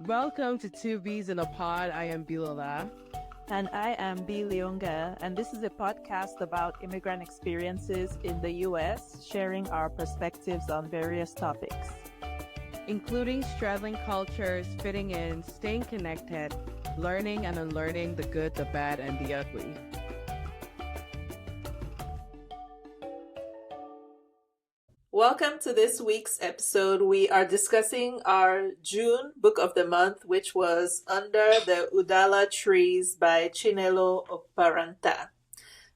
Welcome to Two Bees in a Pod. I am Bilala. And I am B. Leonga, and this is a podcast about immigrant experiences in the U.S., sharing our perspectives on various topics, including straddling cultures, fitting in, staying connected, learning and unlearning the good, the bad, and the ugly. Welcome to this week's episode. We are discussing our June book of the month, which was Under the Udala Trees by Chinelo Okparanta.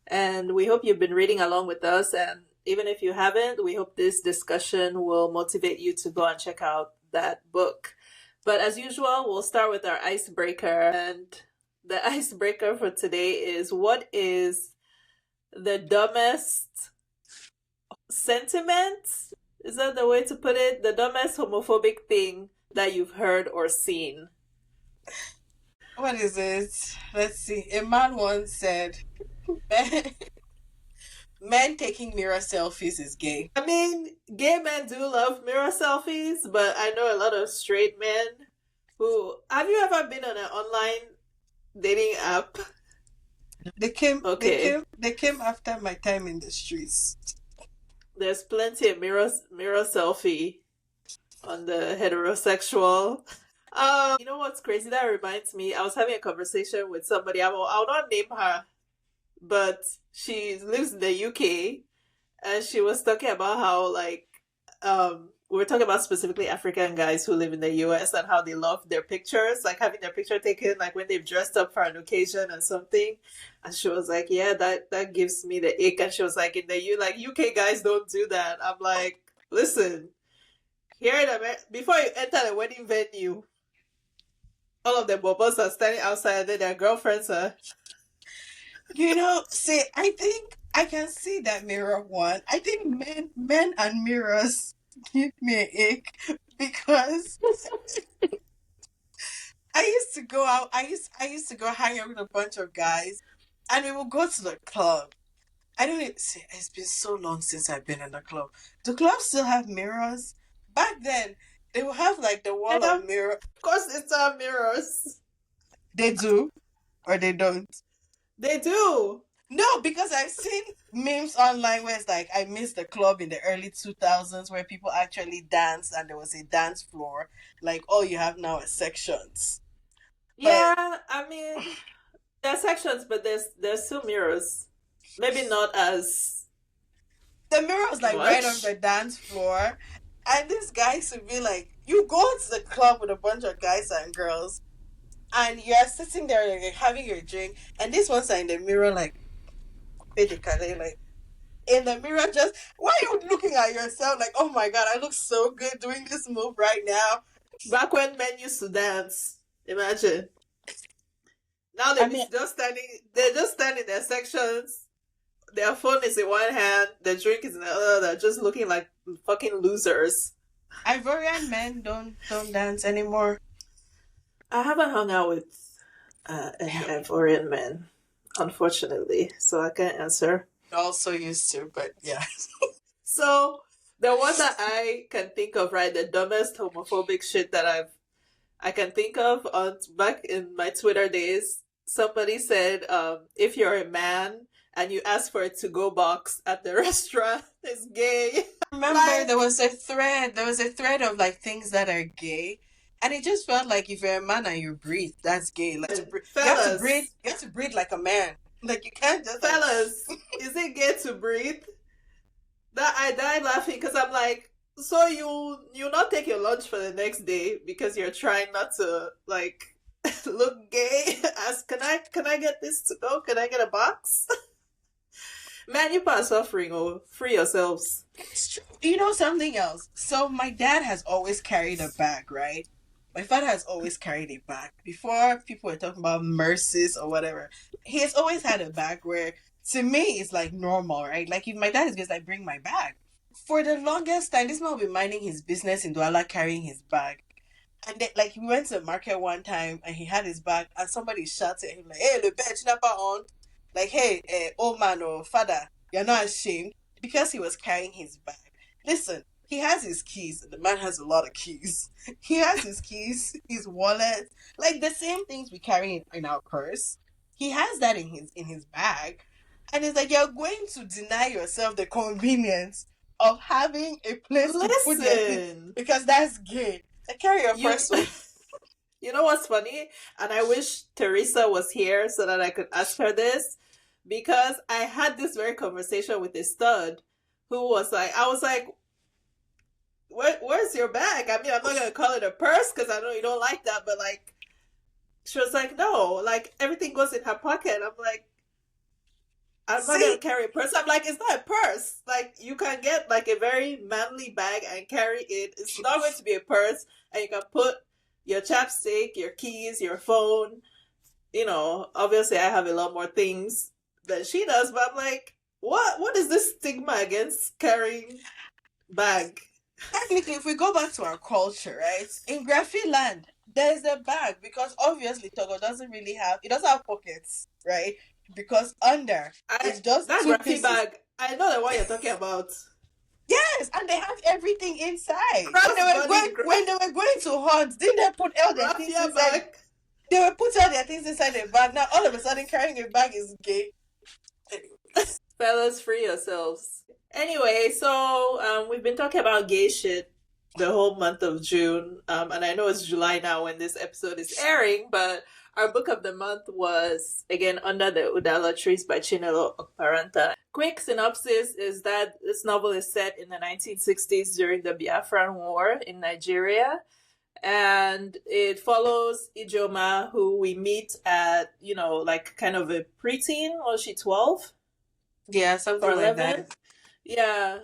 And we hope you've been reading along with us. And even if you haven't, we hope this discussion will motivate you to go and check out that book. But as usual, we'll start with our icebreaker. And the icebreaker for today is, what is the dumbest sentiment? Is that the way to put it? The dumbest homophobic thing that you've heard or seen? What is it? Let's see. A man once said, men taking mirror selfies is gay. I mean, gay men do love mirror selfies, but I know a lot of straight men who... Have you ever been on an online dating app? They came after my time in the streets. There's plenty of mirror selfie on the heterosexual. You know what's crazy? That reminds me, I was having a conversation with somebody. I'll not name her, but she lives in the UK, and she was talking about how, like, we were talking about specifically African guys who live in the US and how they love their pictures, like having their picture taken, like when they've dressed up for an occasion or something. And she was like, yeah, that gives me the ick. And she was like, UK guys don't do that. I'm like, listen, here in America, before you enter the wedding venue, all of the bobos are standing outside, and then their girlfriends are... See, I think I can see that mirror one. I think men and mirrors give me an ick because I used to go out. I used to go hang out with a bunch of guys, and we would go to the club. I don't even see. It's been so long since I've been in the club. Do clubs still have mirrors? Back then, they would have like the wall of mirror. Of course, it's our mirrors. They do, or they don't. They do. No, because I've seen memes online where it's like, I missed the club in the early 2000s where people actually danced and there was a dance floor. Like, all you have now is sections. Yeah, I mean, there are sections, but there's still mirrors. Maybe not as... The mirror was like much. Right on the dance floor. And these guys would be like, you go to the club with a bunch of guys and girls and you're sitting there like, having your drink, and these ones are in the mirror like, like in the mirror, just why are you looking at yourself like, oh my god, I look so good doing this move right now? Back when men used to dance, imagine. Now they're just standing in their sections, their phone is in one hand, their drink is in the other, they're just looking like fucking losers. Ivorian men don't dance anymore. I haven't hung out with any Ivorian men, unfortunately, so I can't answer. Also used to, but yeah. So the one that I can think of, right, the dumbest homophobic shit that I can think of, back in my Twitter days, somebody said, if you're a man and you ask for a to-go box at the restaurant, it's gay. Remember, there was a thread of like things that are gay. And it just felt like if you're a man and you breathe, that's gay. Like you have to breathe like a man. Like you can't just... Fellas, is it gay to breathe? That I died laughing because I'm like, so you not take your lunch for the next day because you're trying not to like look gay? Ask, can I get this to go? Can I get a box? Man, you are suffering. Oh, free yourselves. You know something else? So my dad has always carried a bag, right? My father has always carried a bag. Before people were talking about mercies or whatever, he has always had a bag where, to me, it's like normal, right? Like if my dad is just like, bring my bag. For the longest time, this man will be minding his business in Douala carrying his bag. And then, like, we went to the market one time and he had his bag and somebody shouted at him like, hey, the bed, chinapa on. Like, hey, old man or father, you're not ashamed. Because he was carrying his bag. Listen, he has his keys. The man has a lot of keys. He has his keys, his wallet, like the same things we carry in our purse. He has that in his bag, and it's like you're going to deny yourself the convenience of having a place to put your things because that's gay. Carry your purse. You know what's funny? And I wish Teresa was here so that I could ask her this, because I had this very conversation with a stud who was like, I was like, where's your bag? I mean, I'm not going to call it a purse because I know you don't like that, but like, she was like, no, like everything goes in her pocket. I'm like, I'm not going to carry a purse. I'm like, it's not a purse. Like, you can get like a very manly bag and carry it. It's not going to be a purse, and you can put your chapstick, your keys, your phone. You know, obviously I have a lot more things than she does, but I'm like, what is this stigma against carrying bag? Technically, if we go back to our culture, right? In Graffiti land, there's a bag because obviously Togo doesn't have pockets, right? Because it's just that two Graffiti pieces. bag. I know the one you're talking about. Yes, and they have everything inside. When When they were going to hunt, didn't they put all their things inside? bag. They were put all their things inside a bag. Now all of a sudden carrying a bag is gay. Fellas, free yourselves. Anyway, so we've been talking about gay shit the whole month of June, and I know it's July now when this episode is airing, but our book of the month was, again, Under the Udala Trees by Chinelo Okparanta. Quick synopsis is that this novel is set in the 1960s during the Biafran War in Nigeria, and it follows Ijoma, who we meet at, like kind of a preteen. Was she 12? Yeah, something like that. Yeah.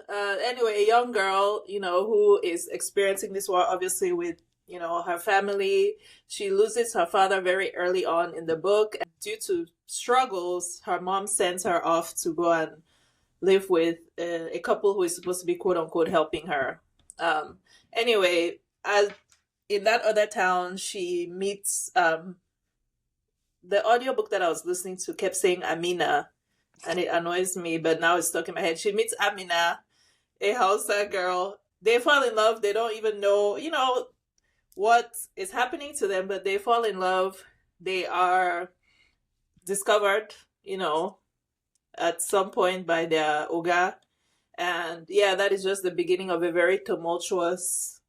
Anyway, a young girl, who is experiencing this war, obviously with, her family. She loses her father very early on in the book. And due to struggles, her mom sends her off to go and live with a couple who is supposed to be quote unquote helping her. Anyway, in that other town, she meets the audiobook that I was listening to kept saying Amina, and it annoys me, but now it's stuck in my head. She meets Amina, a Hausa girl. They fall in love. They don't even know, what is happening to them, but they fall in love. They are discovered, at some point by their Oga. And yeah, that is just the beginning of a very tumultuous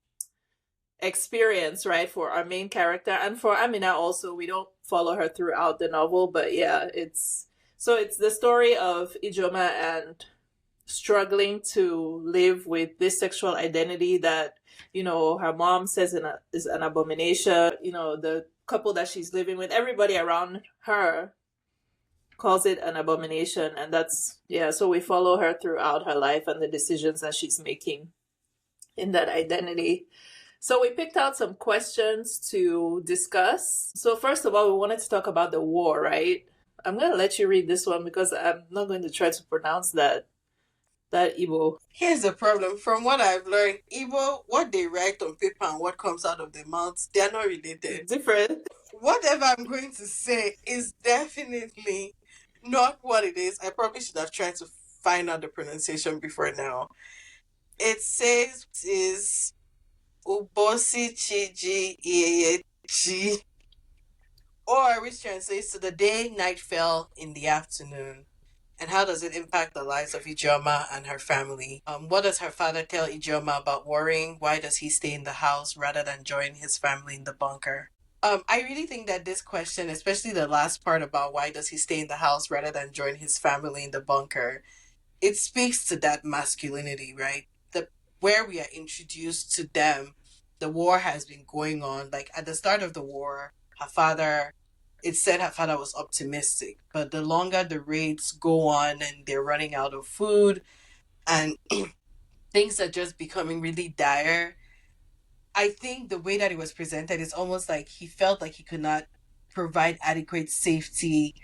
experience, right, for our main character. And for Amina also, we don't follow her throughout the novel, but yeah, it's the story of Ijoma and struggling to live with this sexual identity that, her mom says is an abomination. The couple that she's living with, everybody around her calls it an abomination. And so we follow her throughout her life and the decisions that she's making in that identity. So we picked out some questions to discuss. So first of all, we wanted to talk about the war, right? I'm going to let you read this one because I'm not going to try to pronounce that Igbo. Here's the problem. From what I've learned, Igbo, what they write on paper and what comes out of their mouths, they're not related. Different. Whatever I'm going to say is definitely not what it is. I probably should have tried to find out the pronunciation before now. It says is Ubosi Chiji Iyechi, or which translates to the day night fell in the afternoon. And how does it impact the lives of Ijoma and her family? What does her father tell Ijoma about worrying? Why does he stay in the house rather than join his family in the bunker? I really think that this question, especially the last part about why does he stay in the house rather than join his family in the bunker, it speaks to that masculinity, right? Where we are introduced to them, the war has been going on. Like at the start of the war, it said her father was optimistic, but the longer the raids go on and they're running out of food and things are just becoming really dire, I think the way that it was presented is almost like he felt like he could not provide adequate safety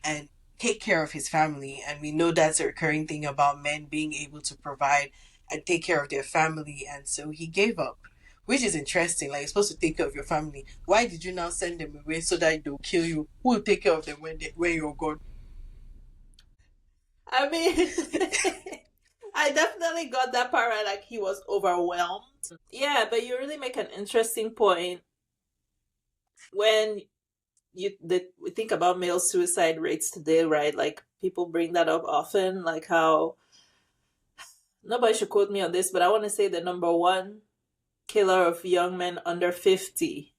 and take care of his family. And we know that's a recurring thing about men being able to provide and take care of their family. And so he gave up, which is interesting. Like, you're supposed to take care of your family. Why did you now send them away so that they'll kill you? Who will take care of them when you're gone? I mean, I definitely got that part right. Like he was overwhelmed. Yeah, but you really make an interesting point when we think about male suicide rates today, right? Like people bring that up often, like how nobody should quote me on this, but I want to say the number one killer of young men under 50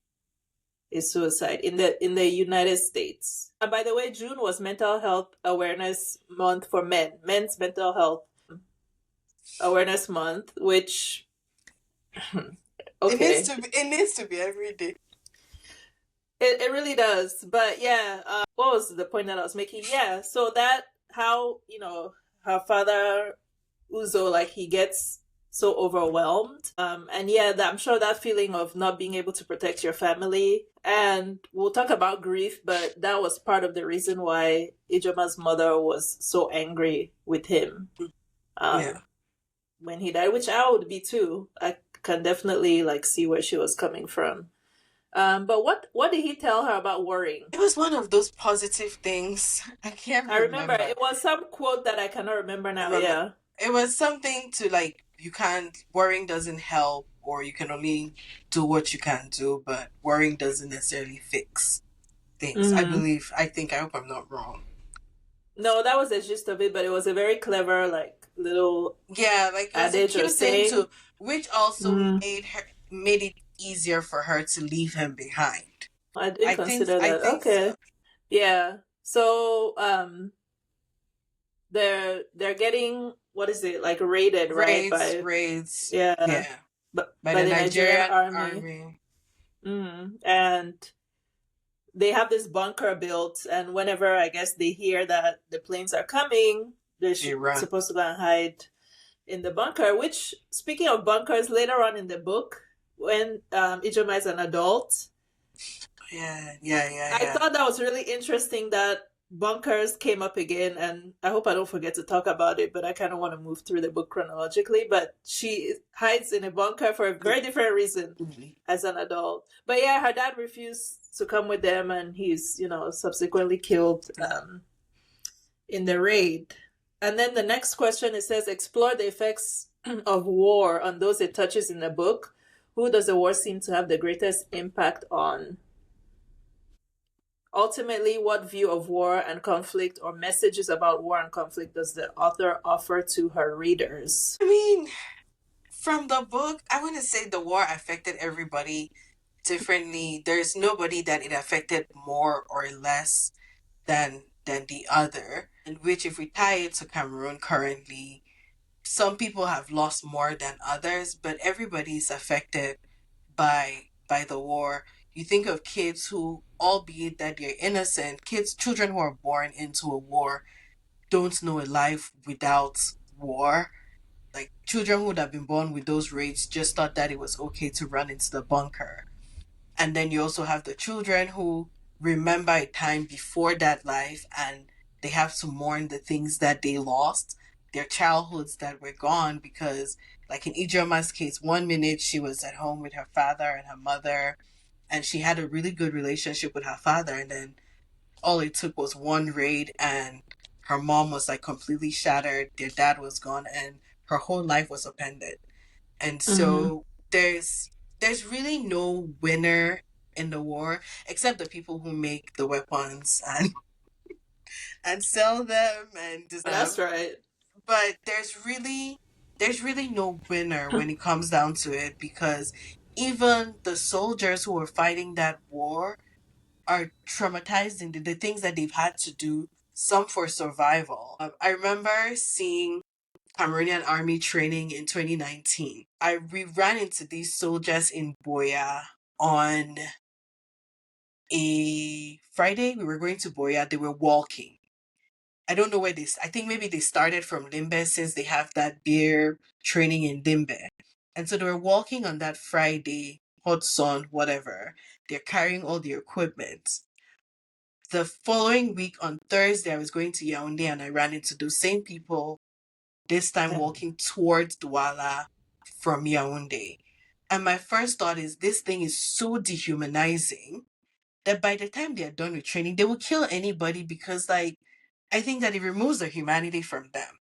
is suicide in the United States. And by the way, June was Mental Health Awareness Month for men's mental health awareness month, which okay, it needs to be every day. it really does. But yeah, what was the point that I was making? Yeah, so that how her father Uzo, like he gets so overwhelmed, and yeah, I'm sure that feeling of not being able to protect your family. And we'll talk about grief, but that was part of the reason why Ijeoma's mother was so angry with him. Yeah. When he died, which I would be too. I can definitely like see where she was coming from. But what did he tell her about worrying? It was one of those positive things. I remember. It was some quote that I cannot remember now. Yeah. It was something to like, worrying doesn't help, or you can only do what you can do, but worrying doesn't necessarily fix things. Mm-hmm. I hope I'm not wrong. No, that was the gist of it, but it was a very clever, like, little like adage or saying. Too, which also made it easier for her to leave him behind. I did consider that. Okay. So. Yeah. So, they're getting, what is it, like raided, right? Raids. Yeah. By the Nigerian army. And they have this bunker built, and whenever I guess they hear that the planes are coming, they're supposed to go and hide in the bunker. Which, speaking of bunkers, later on in the book, when Ijeoma is an adult, I thought that was really interesting that bunkers came up again, and I hope I don't forget to talk about it, but I kind of want to move through the book chronologically. But she hides in a bunker for a very different reason as an adult. But yeah, her dad refused to come with them, and he's subsequently killed in the raid. And then the next question, it says, explore the effects of war on those it touches in the book. Who does the war seem to have the greatest impact on? Ultimately, what view of war and conflict or messages about war and conflict does the author offer to her readers? I mean, from the book, I want to say the war affected everybody differently. There's nobody that it affected more or less than the other. And which, if we tie it to Cameroon currently, some people have lost more than others, but everybody is affected by the war. You think of kids who, albeit that they're innocent, children who are born into a war don't know a life without war. Like, children who would have been born with those raids just thought that it was okay to run into the bunker. And then you also have the children who remember a time before that life, and they have to mourn the things that they lost, their childhoods that were gone, because like in Ijeoma's case, 1 minute she was at home with her father and her mother, and she had a really good relationship with her father, and then all it took was one raid and her mom was like completely shattered, their dad was gone, and her whole life was upended. And so there's really no winner in the war except the people who make the weapons and sell them and just That's right. But there's really no winner when it comes down to it, because even the soldiers who are fighting that war are traumatized in the things that they've had to do, some for survival. I remember seeing Cameroonian army training in 2019. We ran into these soldiers in Biya on a Friday. We were going to Biya. They were walking. I don't know where I think maybe they started from Limbe, since they have that beer training in Limbe. And so they were walking on that Friday, hot sun, whatever. They're carrying all the equipment. The following week on Thursday, I was going to Yaoundé and I ran into those same people, this time walking towards Douala from Yaoundé. And my first thought is, this thing is so dehumanizing that by the time they're done with training, they will kill anybody, because like, I think that it removes the humanity from them.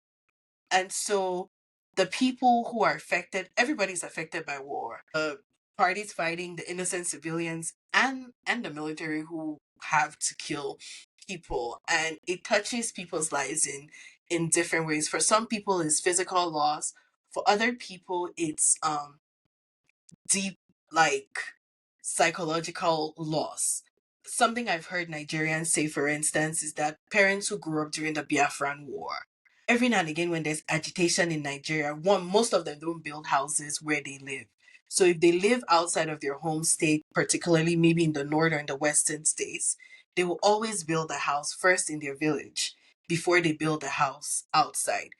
And so the people who are affected, everybody's affected by war. The parties fighting, the innocent civilians, and the military who have to kill people. And it touches people's lives in different ways. For some people, it's physical loss. For other people, it's deep, like, psychological loss. Something I've heard Nigerians say, for instance, is that parents who grew up during the Biafran War, every now and again when there's agitation in Nigeria, most of them don't build houses where they live. So if they live outside of their home state, particularly maybe in the northern and the western states, they will always build a house first in their village before they build a house outside,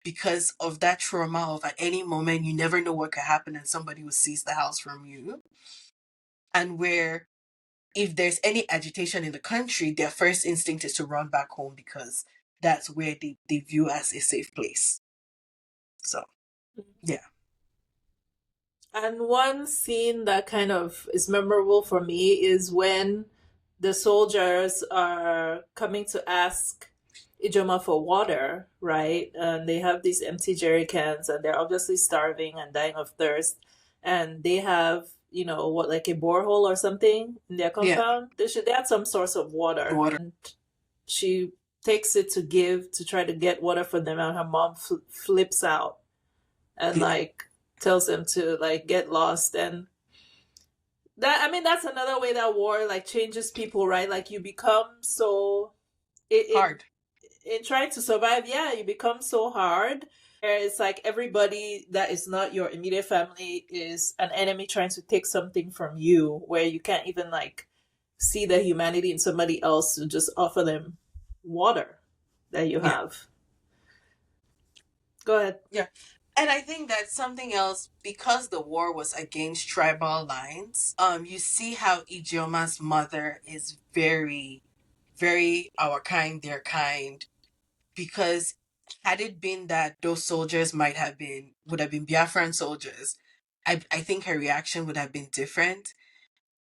because of that trauma of at any moment you never know what could happen and somebody will seize the house from you. And where if there's any agitation in the country, their first instinct is to run back home because that's where they view as a safe place. So, yeah. And one scene that kind of is memorable for me is when the soldiers are coming to ask Ijoma for water, right? And they have these empty jerry cans and they're obviously starving and dying of thirst. And they have, what, like a borehole or something in their compound? Yeah. They had some source of water. And she takes it to try to get water for them, and her mom flips out and tells them to get lost. And that's another way that war changes people, right? You become so hard in trying to survive. Yeah, you become so hard. It's like everybody that is not your immediate family is an enemy trying to take something from you, where you can't even see the humanity in somebody else to just offer them water that you have. Go ahead. Yeah. And I think that's something else, because the war was against tribal lines. You see how Ijeoma's mother is very, very our kind, their kind, because had it been that those soldiers would have been Biafran soldiers, I think her reaction would have been different.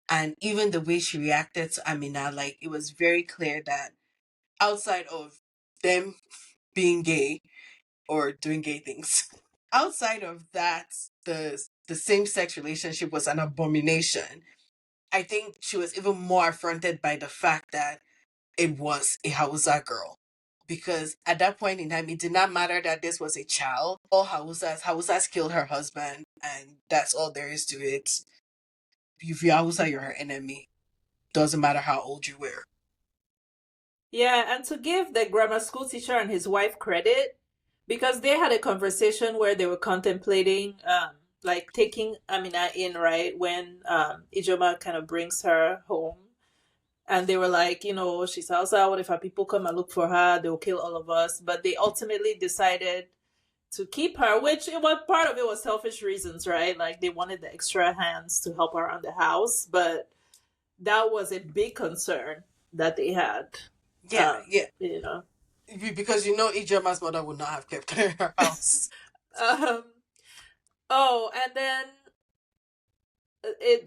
And even the way she reacted to Amina, it was very clear that outside of them being gay or doing gay things, outside of that, the same-sex relationship was an abomination. I think she was even more affronted by the fact that it was a Hausa girl. Because at that point in time, it did not matter that this was a child. All Hausas killed her husband, and that's all there is to it. If you're Hausa, you're her enemy. Doesn't matter how old you were. Yeah, and to give the grammar school teacher and his wife credit, because they had a conversation where they were contemplating taking Amina in, right, when Ijoma kind of brings her home. And they were like, she's Hausa, what if our people come and look for her? They'll kill all of us. But they ultimately decided to keep her, which part of it was selfish reasons, right? They wanted the extra hands to help her around the house. But that was a big concern that they had. Yeah. Because Ijeoma's mother would not have kept her in her house. And then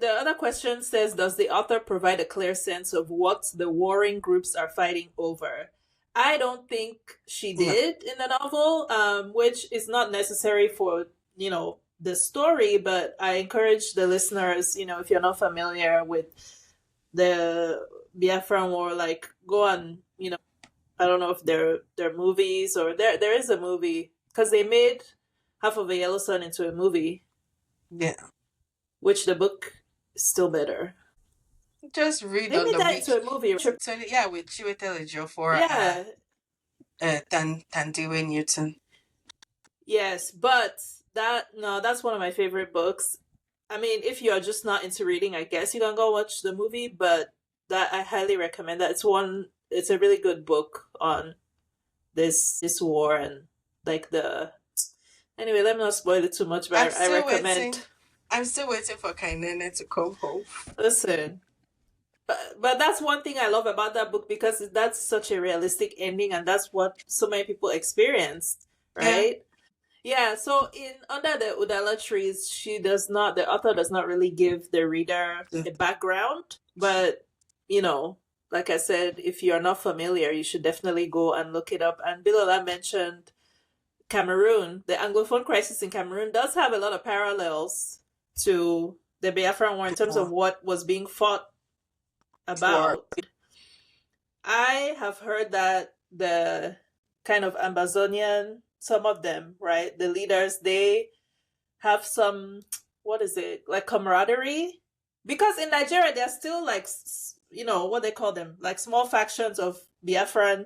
the other question says, does the author provide a clear sense of what the warring groups are fighting over? I don't think she did in the novel, which is not necessary for, the story, but I encourage the listeners, if you're not familiar with the Biafran War, go on, I don't know if there are movies, or there is a movie, because they made Half of a Yellow Sun into a movie. Yeah. Which the book is still better. Just read Maybe that into a movie. With Chiwetel Ejiofor and Tandiwe Newton. Yes, but that's one of my favorite books. I mean, if you're just not into reading, I guess you can go watch the movie, but that I highly recommend that. It's a really good book on this war and anyway, let me not spoil it too much, but I recommend. I'm still waiting for Kainene to come home. Listen, but that's one thing I love about that book, because that's such a realistic ending, and that's what so many people experienced, right? Yeah. So under the Udala Trees, the author does not really give the reader the background, but like I said, if you're not familiar, you should definitely go and look it up. And Bilola mentioned Cameroon, the Anglophone crisis in Cameroon does have a lot of parallels to the Biafran war in terms of what was being fought about. I have heard that the kind of Amazonian, some of them, right, the leaders, they have some, what is it, like camaraderie? Because in Nigeria, they're still like, what they call them, like small factions of Biafran,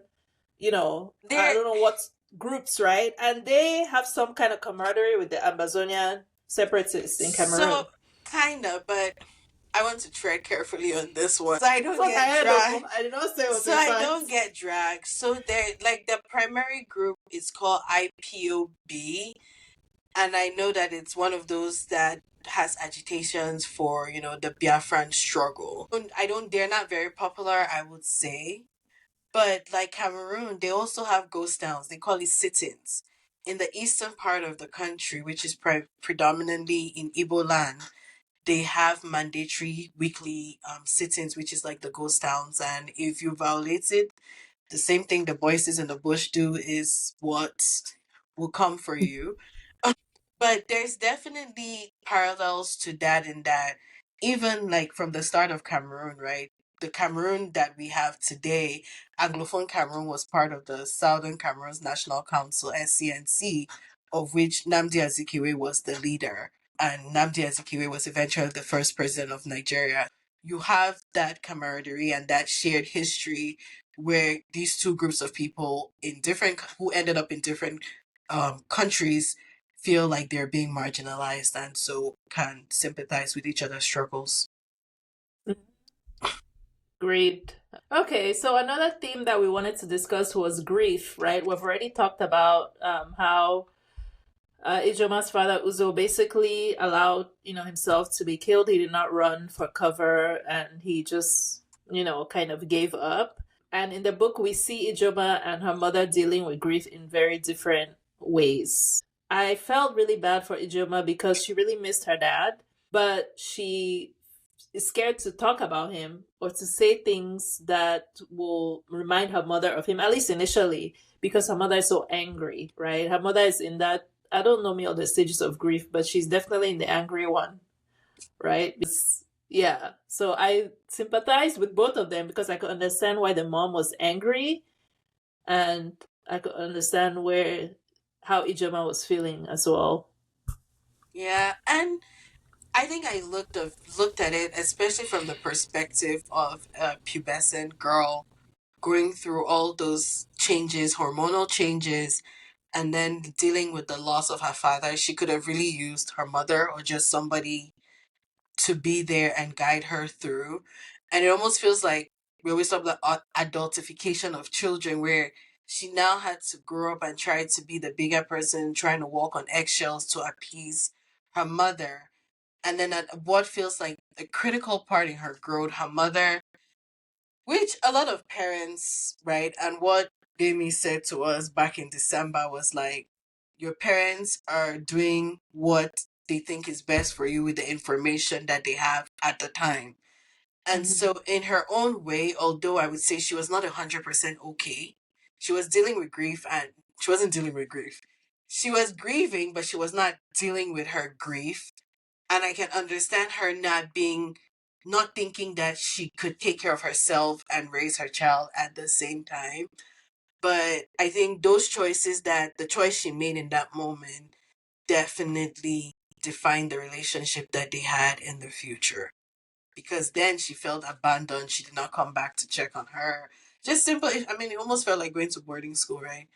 I don't know what groups, right? And they have some kind of camaraderie with the Amazonian separatists in Cameroon. So, kind of, but I want to tread carefully on this one. So I don't get dragged. I did not say what So I don't get dragged. So they're like the primary group is called IPOB. And I know that it's one of those that has agitations for, the Biafran struggle. They're not very popular, I would say. But like Cameroon, they also have ghost towns. They call it sit-ins. In the eastern part of the country, which is predominantly in Igbo land, they have mandatory weekly sit-ins, which is like the ghost towns. And if you violate it, the same thing the voices in the bush do is what will come for you. But there's definitely parallels to that in that even like from the start of Cameroon, right? The Cameroon that we have today, Anglophone Cameroon was part of the Southern Cameroon's National Council, SCNC, of which Nnamdi Azikiwe was the leader. And Nnamdi Azikiwe was eventually the first president of Nigeria. You have that camaraderie and that shared history where these two groups of people who ended up in different countries feel like they're being marginalized and so can sympathize with each other's struggles. Great. Okay, so another theme that we wanted to discuss was grief, right? We've already talked about how Ijeoma's father, Uzo, basically allowed, himself to be killed. He did not run for cover and he just, kind of gave up. And in the book, we see Ijeoma and her mother dealing with grief in very different ways. I felt really bad for Ijeoma because she really missed her dad, but she is scared to talk about him or to say things that will remind her mother of him, at least initially, because her mother is so angry, right? Her mother is in that, I don't know me all the stages of grief, but she's definitely in the angry one, right? Yeah. So I sympathized with both of them because I could understand why the mom was angry and I could understand how Ijeoma was feeling as well. Yeah, and I think I looked at it, especially from the perspective of a pubescent girl going through all those changes, hormonal changes, and then dealing with the loss of her father. She could have really used her mother or just somebody to be there and guide her through. And it almost feels like we always talk about adultification of children, where she now had to grow up and try to be the bigger person, trying to walk on eggshells to appease her mother. And then at what feels like a critical part in her growth, her mother, which a lot of parents, right? And what Demi said to us back in December was like, your parents are doing what they think is best for you with the information that they have at the time. And so in her own way, although I would say she was not 100% okay, she was dealing with grief and she wasn't dealing with grief. She was grieving, but she was not dealing with her grief. And I can understand her not thinking that she could take care of herself and raise her child at the same time. But I think the choice she made in that moment definitely defined the relationship that they had in the future. Because then she felt abandoned. She did not come back to check on her. Just simple. I mean, it almost felt like going to boarding school, right?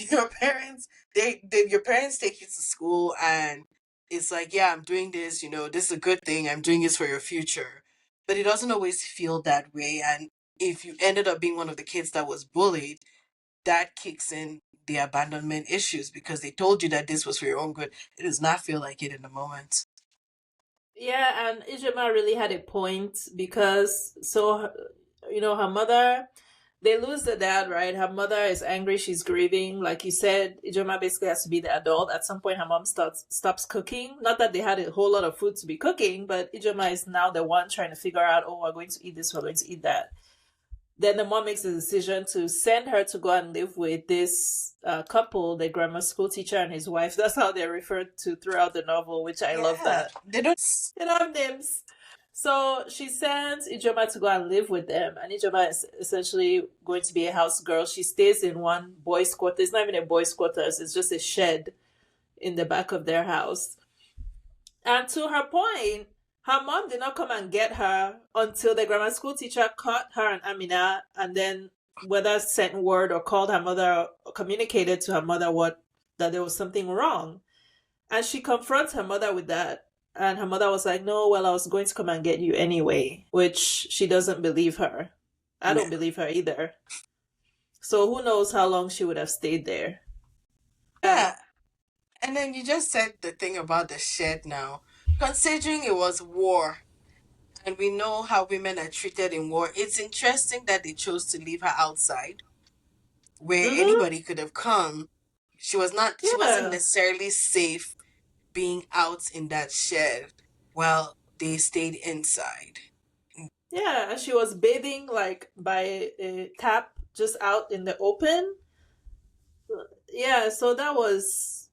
Your parents, your parents take you to school and it's like, yeah, I'm doing this, this is a good thing. I'm doing this for your future. But it doesn't always feel that way. And if you ended up being one of the kids that was bullied, that kicks in the abandonment issues because they told you that this was for your own good. It does not feel like it in the moment. Yeah, and Ijeoma really had a point because, her mother, they lose the dad, right? Her mother is angry, she's grieving. Like you said, Ijeoma basically has to be the adult. At some point, her mom stops cooking. Not that they had a whole lot of food to be cooking, but Ijeoma is now the one trying to figure out, we're going to eat this, we're going to eat that. then the mom makes the decision to send her to go and live with this couple, the grammar school teacher and his wife. That's how they're referred to throughout the novel, which I love that. They don't. They don't have names. So she sends Ijoma to go and live with them, and Ijoma is essentially going to be a house girl. She stays in one boys' quarters. It's not even a boys' quarters, it's just a shed in the back of their house. And to her point, her mom did not come and get her until the grammar school teacher caught her and Amina, and then whether sent word or called her mother or communicated to her mother that there was something wrong. And she confronts her mother with that. And her mother was like, no, well, I was going to come and get you anyway, which she doesn't believe her. I don't believe her either. So who knows how long she would have stayed there. Yeah. And then you just said the thing about the shed now. Considering it was war, and we know how women are treated in war, it's interesting that they chose to leave her outside, where anybody could have come. She wasn't necessarily safe being out in that shed while they stayed inside. Yeah, and she was bathing like by a tap just out in the open. Yeah, so that was,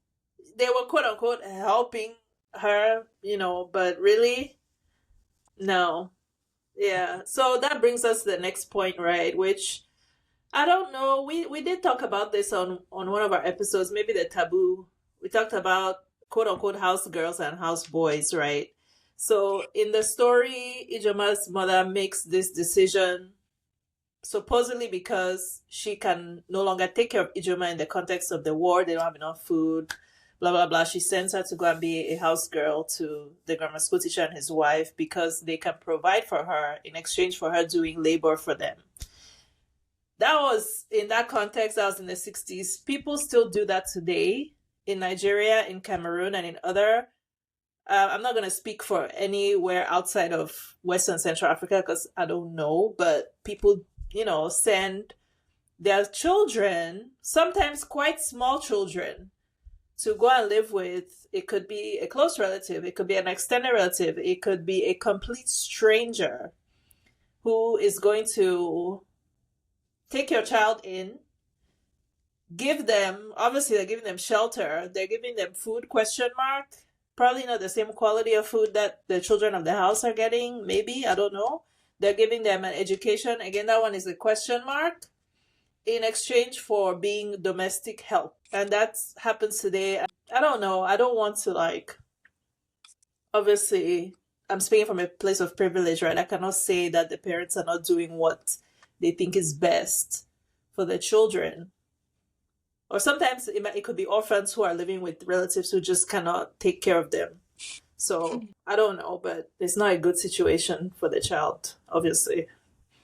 they were quote unquote helping her, but really, no. Yeah, so that brings us to the next point, right? Which, I don't know, we did talk about this on one of our episodes, maybe the taboo. We talked about quote unquote house girls and house boys, right? So in the story, Ijoma's mother makes this decision supposedly because she can no longer take care of Ijoma in the context of the war. They don't have enough food, blah, blah, blah. She sends her to go and be a house girl to the grammar school teacher and his wife because they can provide for her in exchange for her doing labor for them. That was, in that context, that was in the 60s. People still do that today in Nigeria, in Cameroon, and in other... I'm not going to speak for anywhere outside of Western Central Africa because I don't know, but people, send their children, sometimes quite small children, to go and live with. It could be a close relative, it could be an extended relative, it could be a complete stranger who is going to take your child in, give them, obviously they're giving them shelter, they're giving them food, probably not the same quality of food that the children of the house are getting, maybe, I don't know. They're giving them an education, again, that one is a question mark, in exchange for being domestic help. And that happens today. I don't know, I don't want to obviously, I'm speaking from a place of privilege, right? I cannot say that the parents are not doing what they think is best for the children. Or sometimes it could be orphans who are living with relatives who just cannot take care of them. So, I don't know, but it's not a good situation for the child, obviously.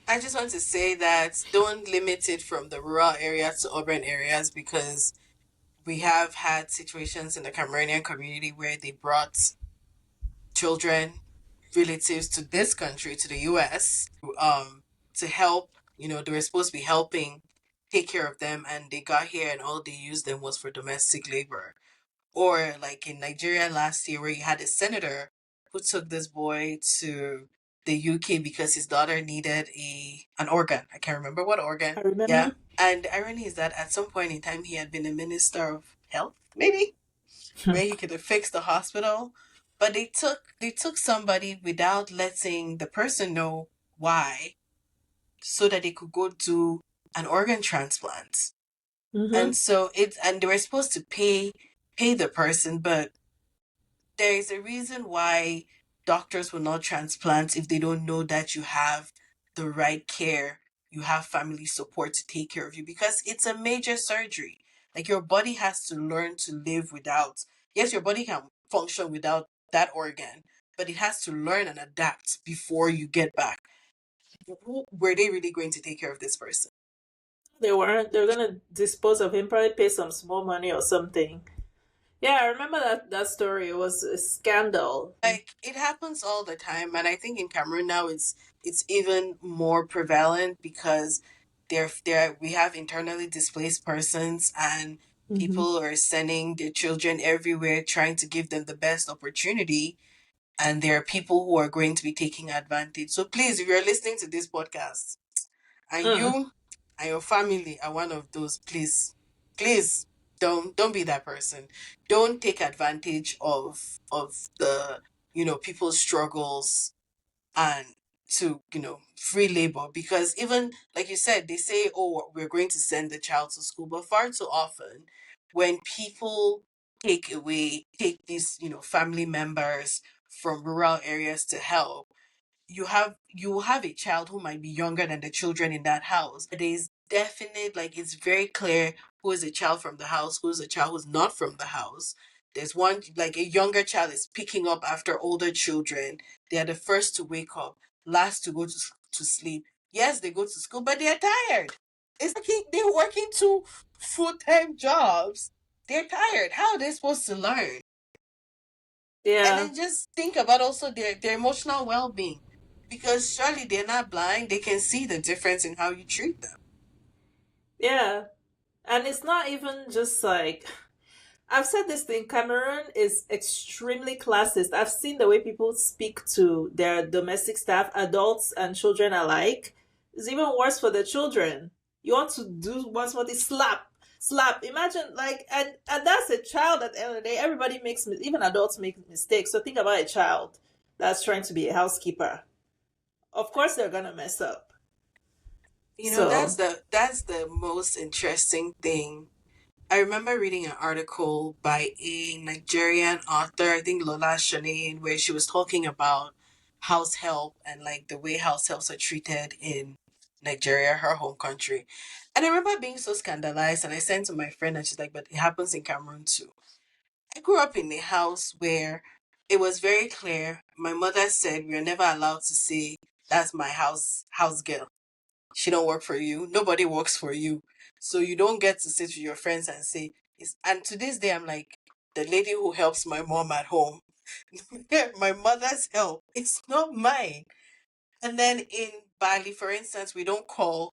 I just want to say that don't limit it from the rural areas to urban areas, because we have had situations in the Cameroonian community where they brought children, relatives to this country, to the US, to help. They were supposed to be helping take care of them, and they got here and all they used them was for domestic labor. Or like in Nigeria last year, where you had a senator who took this boy to the UK because his daughter needed an organ. I can't remember what organ. I remember. Yeah. And the irony is that at some point in time he had been a minister of health, maybe, where he could have fixed the hospital. But they took somebody without letting the person know why, so that they could go do an organ transplant. And so and they were supposed to pay the person, but there is a reason why doctors will not transplant if they don't know that you have the right care, you have family support to take care of you, because it's a major surgery. Like, your body has to learn to live without. Yes, your body can function without that organ, but it has to learn and adapt before you get back. Were they really going to take care of this person? They weren't. They were going to dispose of him, probably pay some small money or something. Yeah, I remember that story. It was a scandal. Like, it happens all the time, and I think in Cameroon now it's even more prevalent because we have internally displaced persons, and people are sending their children everywhere trying to give them the best opportunity, and there are people who are going to be taking advantage. So please, if you're listening to this podcast, and Mm. you and your family are one of those, please, please don't be that person. Don't take advantage of the people's struggles and to free labor, because even like you said, they say, oh, we're going to send the child to school, but far too often when people take these family members from rural areas to help, you will have a child who might be younger than the children in that house. There's definite, like, it's very clear who is a child from the house, who's a child who's not from the house. There's one, like, a younger child is picking up after older children. They are the first to wake up, last to go to sleep. Yes, they go to school, but they're tired. It's like they're working two full-time jobs. They're tired. How are they supposed to learn? And Yeah. then just think about also their emotional well-being, because surely they're not blind. They can see the difference in how you treat them. Yeah. And it's not even just like, I've said this thing, Cameroon is extremely classist. I've seen the way people speak to their domestic staff, adults and children alike. It's even worse for the children. You want to do one something, slap. Imagine, like, and that's a child at the end of the day. Everybody makes, even adults make mistakes. So think about a child that's trying to be a housekeeper. Of course they're gonna mess up. That's So the most interesting thing. I remember reading an article by a Nigerian author, I think Lola Shanae, where she was talking about house help and like the way house helps are treated in Nigeria, her home country. And I remember being so scandalized, and I sent to my friend, and she's like, but it happens in Cameroon too. I grew up in a house where it was very clear. My mother said we are never allowed to say that's my house girl. She don't work for you. Nobody works for you. So you don't get to sit with your friends and say and to this day I'm like, the lady who helps my mom at home. My mother's help. It's not mine. And then in Bali, for instance, we don't call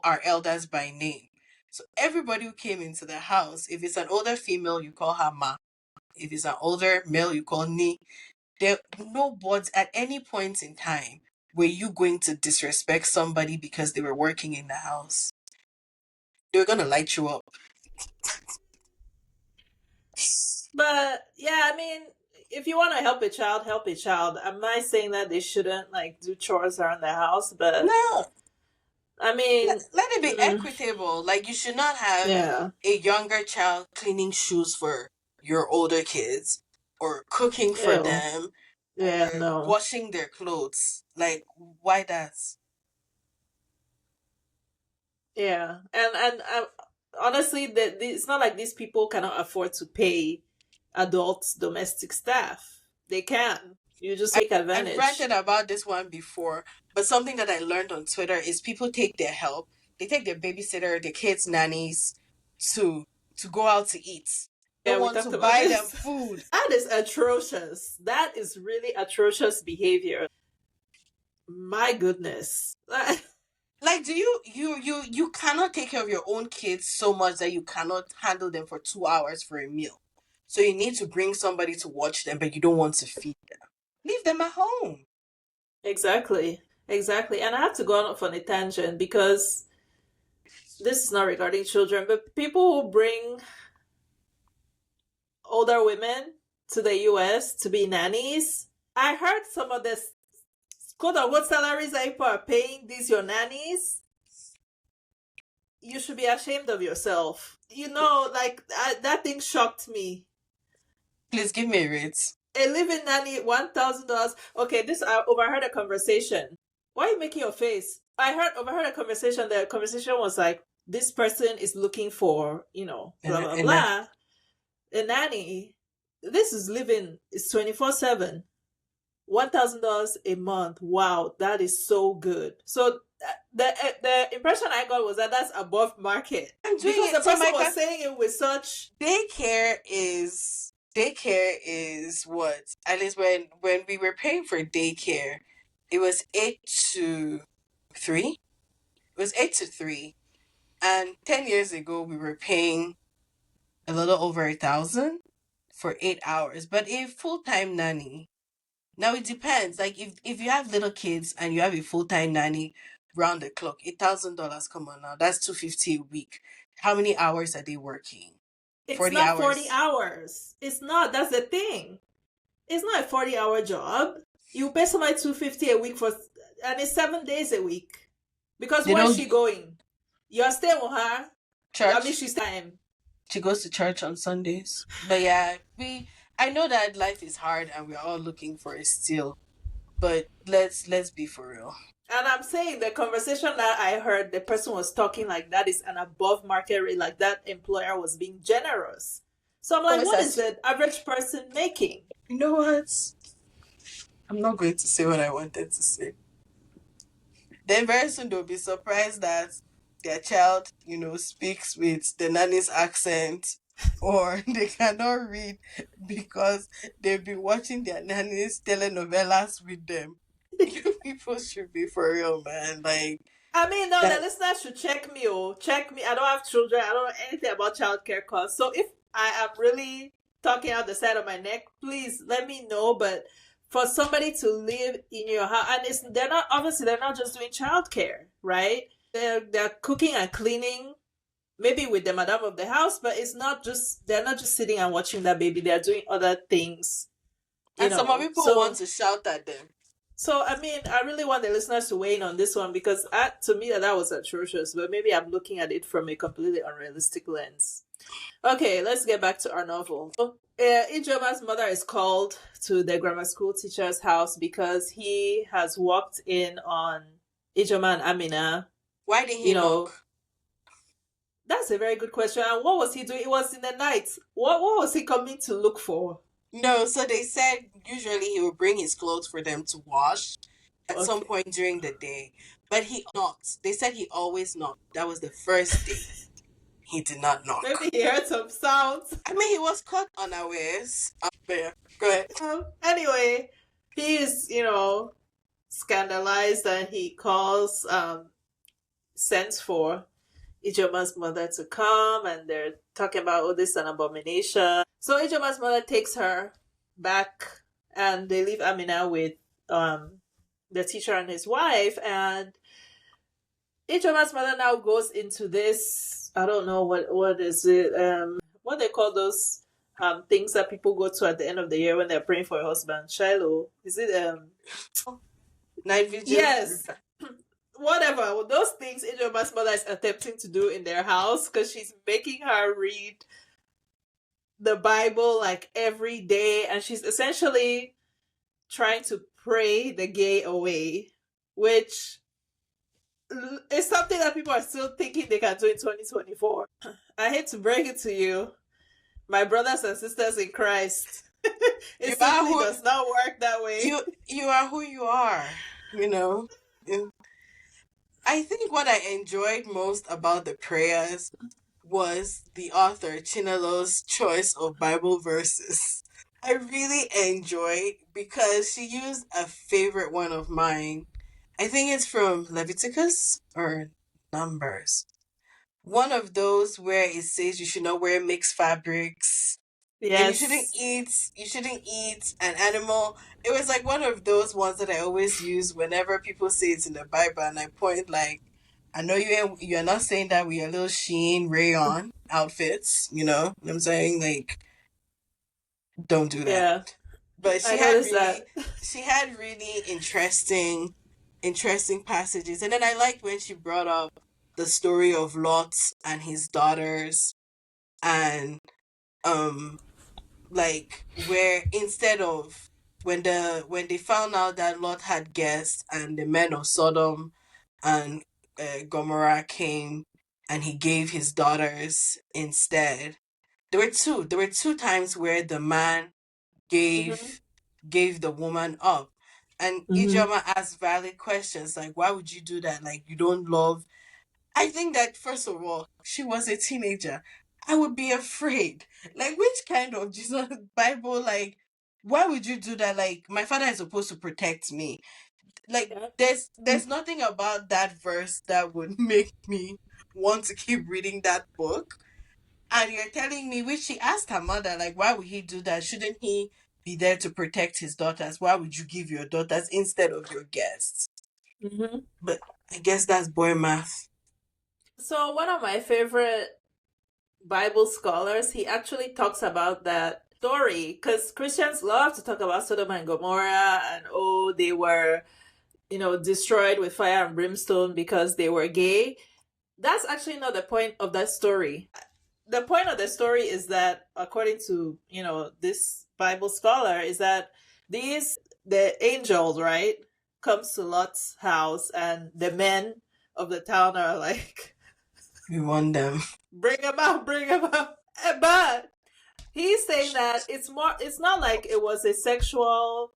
our elders by name. So everybody who came into the house, if it's an older female, you call her ma. If it's an older male, you call Ni. There no boards at any point in time were you going to disrespect somebody because they were working in the house. They were gonna light you up. but yeah, I mean, if you want to help a child, help a child. I'm not saying that they shouldn't like do chores around the house, but No, I mean, let it be equitable. Like, you should not have yeah, a younger child cleaning shoes for your older kids, or cooking for ew, them, yeah, or no, washing their clothes. Like, why that? yeah, and honestly, that it's not like these people cannot afford to pay adult domestic staff. They can. You just take I've advantage. ranted about this one before, but something that I learned on Twitter is people take their help, they take their babysitter, their kids' nannies to go out to eat. Yeah, Don't we want to talked about buy them this. food. That is atrocious. That is really atrocious behavior. My goodness. Like, do you cannot take care of your own kids so much that you cannot handle them for 2 hours for a meal. So you need to bring somebody to watch them, but you don't want to feed them. Leave them at home. Exactly. Exactly. And I have to go off on a tangent because this is not regarding children, but people who bring older women to the US to be nannies. I heard some of the quote unquote salaries that people are paying these your nannies. You should be ashamed of yourself. Like that thing shocked me. Please give me a rate. A living nanny, $1,000. Okay, this I overheard a conversation. Why are you making your face? Overheard a conversation. The conversation was like, this person is looking for, blah blah And that, blah, a nanny. This is living. It's 24/7. $1,000 a month. Wow, that is so good. So the impression I got was that that's above market I'm doing because it. the So person my was saying it with such. daycare is what, at least when we were paying for daycare, it was 8 to 3. It was 8 to 3, and 10 years ago we were paying a little over 1,000 for 8 hours. But a full-time nanny, now it depends. Like, if you have little kids and you have a full-time nanny round the clock. $8,000. Come on now, that's $250 a week. How many hours are they working? It's 40 not hours. 40 hours. It's not. That's the thing. It's not a 40-hour job. You pay somebody $250 a week and it's 7 days a week. Because where's she going? You're staying with her. Church. I mean, she's time. She goes to church on Sundays. But yeah, I know that life is hard and we're all looking for a steal. But let's be for real. And I'm saying the conversation that I heard, the person was talking like that is an above market rate, like that employer was being generous. So I'm like, what is the average person making? You know what? I'm not going to say what I wanted to say. Then very soon they'll be surprised that their child, speaks with the nanny's accent, or they cannot read because they've been watching their nanny's telenovelas with them. You people should be for real, man. Like, I mean, no, the listeners should check me. Check me. I don't have children. I don't know anything about childcare costs. So if I am really talking out the side of my neck, please let me know. But for somebody to live in your house, and they're not just doing childcare, right? They're cooking and cleaning, maybe with the madam of the house, but they're not just sitting and watching that baby. They're doing other things. And some people want to shout at them. So, I mean, I really want the listeners to weigh in on this one because to me, that was atrocious, but maybe I'm looking at it from a completely unrealistic lens. Okay, let's get back to our novel. Ijeoma's mother is called to the grammar school teacher's house because he has walked in on Ijeoma and Amina. Why did he knock? That's a very good question. And what was he doing? It was in the night. What was he coming to look for? No, so they said usually he would bring his clothes for them to wash at some point during the day. But he knocked. They said he always knocked. That was the first day. He did not knock. Maybe he heard some sounds. I mean, he was caught unawares. Go ahead. Anyway, he is, scandalized and he calls, sends for Ijeoma's mother to come, and they're talking about, this is an abomination. So Ijeoma's mother takes her back and they leave Amina with the teacher and his wife, and Ijeoma's mother now goes into this, I don't know what is it, what they call those things that people go to at the end of the year when they're praying for a husband. Shiloh. Is it night vigil? Yes. Whatever. Those things Ijeoma's mother is attempting to do in their house because she's making her read the Bible like every day, and she's essentially trying to pray the gay away, which is something that people are still thinking they can do in 2024. I hate to break it to you, my brothers and sisters in Christ. It simply does not work that way. You are who you are, I think what I enjoyed most about the prayers was the author Chinelo's choice of Bible verses. I really enjoyed because she used a favorite one of mine. I think it's from Leviticus or Numbers. One of those where it says you should not wear mixed fabrics. Yes. And you shouldn't eat an animal. It was like one of those ones that I always use whenever people say it's in the Bible, and I point like, I know you're not saying that with your little Shein rayon outfits, you know what I'm saying? Like, don't do that. Yeah. But she had really interesting passages. And then I liked when she brought up the story of Lot and his daughters, and like where instead of when they found out that Lot had guests and the men of Sodom and Gomorrah came and he gave his daughters instead. There were two times where the man gave the woman up, and Ijeoma asked valid questions like, why would you do that? Like, you don't love. I think that first of all, she was a teenager. I would be afraid. Like, which kind of Jesus Bible, like, why would you do that? Like, my father is supposed to protect me. Like, there's nothing about that verse that would make me want to keep reading that book. And you're telling me, which she asked her mother, like, why would he do that? Shouldn't he be there to protect his daughters? Why would you give your daughters instead of your guests? But I guess that's boy math. So one of my favorite Bible scholars, he actually talks about that story because Christians love to talk about Sodom and Gomorrah and oh, they were, destroyed with fire and brimstone because they were gay. That's actually not the point of that story. The point of the story is that, according to, this Bible scholar, is that the angels, right, comes to Lot's house and the men of the town are like, We want them. bring him out, bring him out. But he's saying that it's not like it was a sexual,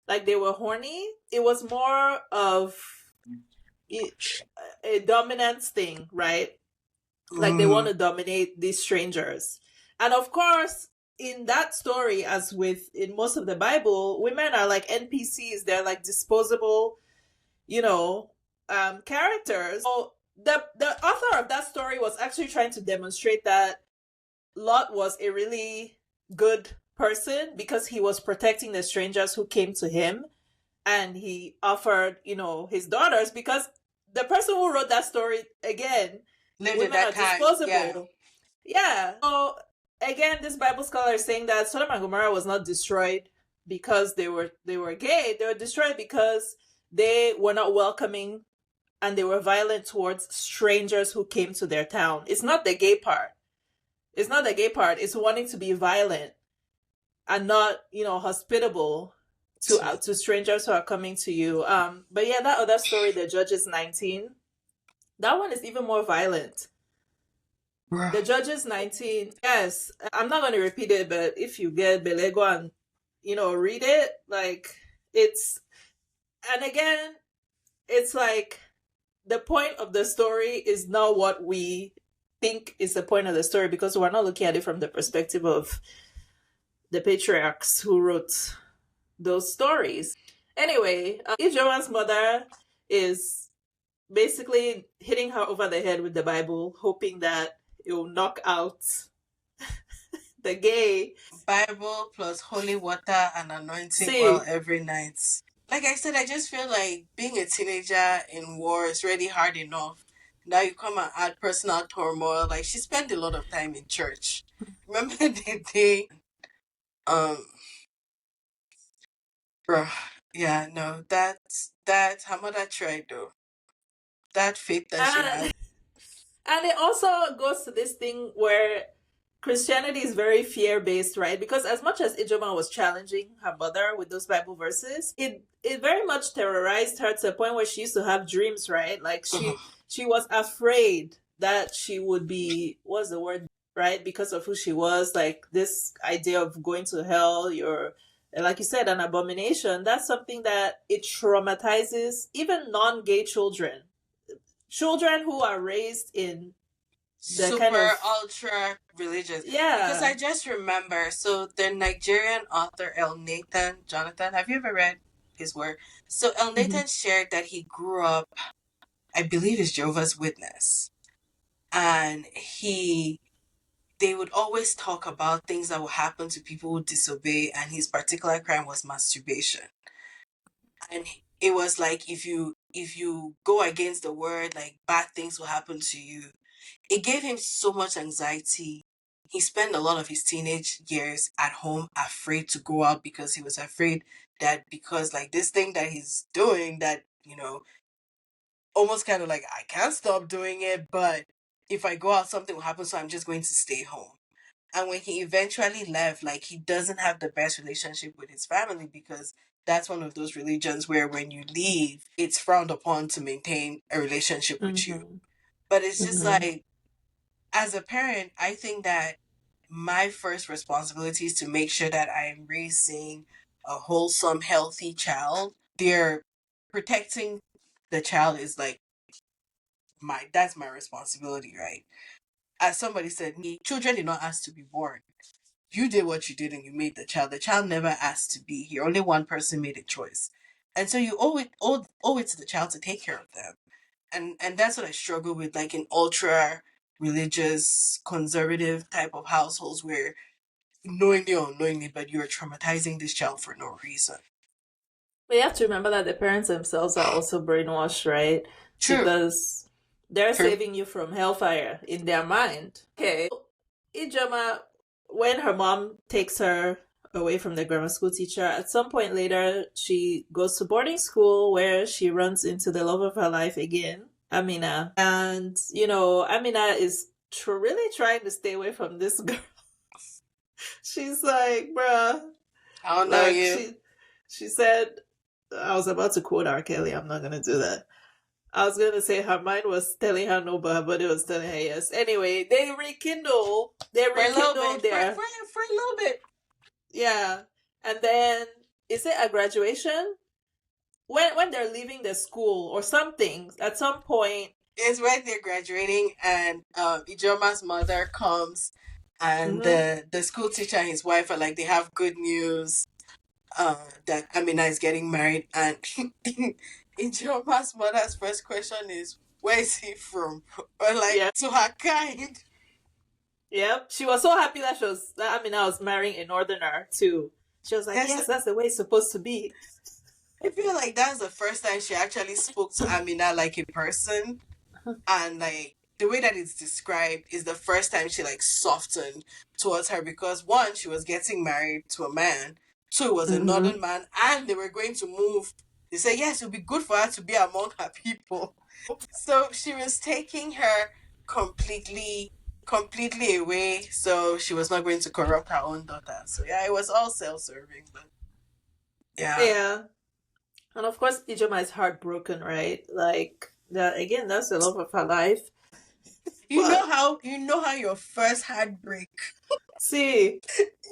like they were horny. It was more of a dominance thing, right? Like they want to dominate these strangers. And of course, in that story, as with in most of the Bible, women are like NPCs. They're like disposable, characters. So the author of that story was actually trying to demonstrate that Lot was a really good person because he was protecting the strangers who came to him, and he offered, his daughters, because the person who wrote that story, again, Lived women at are that time. disposable. Yeah. So again, this Bible scholar is saying that Sodom and Gomorrah was not destroyed because they were gay. They were destroyed because they were not welcoming and they were violent towards strangers who came to their town. It's not the gay part. It's not the gay part. It's wanting to be violent and not, hospitable to strangers who are coming to you. But yeah, that other story, the Judges 19, that one is even more violent. The Judges 19, yes, I'm not going to repeat it, but if you get Belego and, read it, like, and again, it's like, the point of the story is not what we think is the point of the story, because we're not looking at it from the perspective of the patriarchs who wrote those stories. Anyway, Ijeoma's mother is basically hitting her over the head with the Bible, hoping that it will knock out the gay. Bible plus holy water and anointing oil every night. Like I said, I just feel like being a teenager in war is really hard enough. Now you come and add personal turmoil. Like, she spent a lot of time in church. Remember the day? Bruh. Yeah, no, that her mother tried though. That faith that she had. And it also goes to this thing where Christianity is very fear-based, right? Because as much as Ijoma was challenging her mother with those Bible verses, it very much terrorized her to a point where she used to have dreams, right? Like she was afraid that she would be, what's the word, right? Because of who she was, like this idea of going to hell, you're, like you said, an abomination. That's something that it traumatizes even non-gay children. Children who are raised in the super kind of ultra religious. Yeah. Because I just remember, so the Nigerian author El Nathan Jonathan, have you ever read his work? So El Nathan shared that he grew up, I believe, is Jehovah's Witness. And they would always talk about things that will happen to people who disobey, and his particular crime was masturbation. And it was like, if you go against the word, like, bad things will happen to you. It gave him so much anxiety. He spent a lot of his teenage years at home afraid to go out, because he was afraid that, because like this thing that he's doing, that, almost kind of like, I can't stop doing it, but if I go out, something will happen, so I'm just going to stay home. And when he eventually left, like, he doesn't have the best relationship with his family, because that's one of those religions where when you leave, it's frowned upon to maintain a relationship with you. But it's just like, as a parent, I think that my first responsibility is to make sure that I am raising a wholesome, healthy child. They're protecting the child is like that's my responsibility, right? As somebody said, children did not ask to be born. You did what you did and you made the child. The child never asked to be here. Only one person made a choice. And so you owe it to the child to take care of them. And that's what I struggle with, like in ultra religious, conservative type of households where knowingly or unknowingly, but you're traumatizing this child for no reason. But you have to remember that the parents themselves are also brainwashed, right? True. Because they're True. saving you from hellfire in their mind. Okay. Ijoma, when her mom takes her away from the grammar school teacher, at some point later, she goes to boarding school where she runs into the love of her life again, Amina. And, Amina is really trying to stay away from this girl. She's like, bruh. I don't know you. She said, I was about to quote R. Kelly. I'm not going to do that. I was going to say her mind was telling her no, but it was telling her yes. Anyway, they rekindle. For a little bit. Yeah. And then, is it a graduation? When they're leaving the school or something, at some point. It's when they're graduating and Ijoma's mother comes and the school teacher and his wife are like, they have good news that Amina is getting married. And Ijoma's mother's first question is, where is he from? Or like, to her kind. Yep. She was so happy that Amina was marrying a northerner too. She was like, yes, that's the way it's supposed to be. I feel like that's the first time she actually spoke to Amina like a person. And like the way that it's described is the first time she like softened towards her, because one, she was getting married to a man, two, it was a northern man, and they were going to move. They said yes, it would be good for her to be among her people. So she was taking her completely away, so she was not going to corrupt her own daughter. So yeah, it was all self-serving, but yeah. And of course Ijoma is heartbroken, right? Like that again, that's the love of her life. You know how your first heartbreak. See,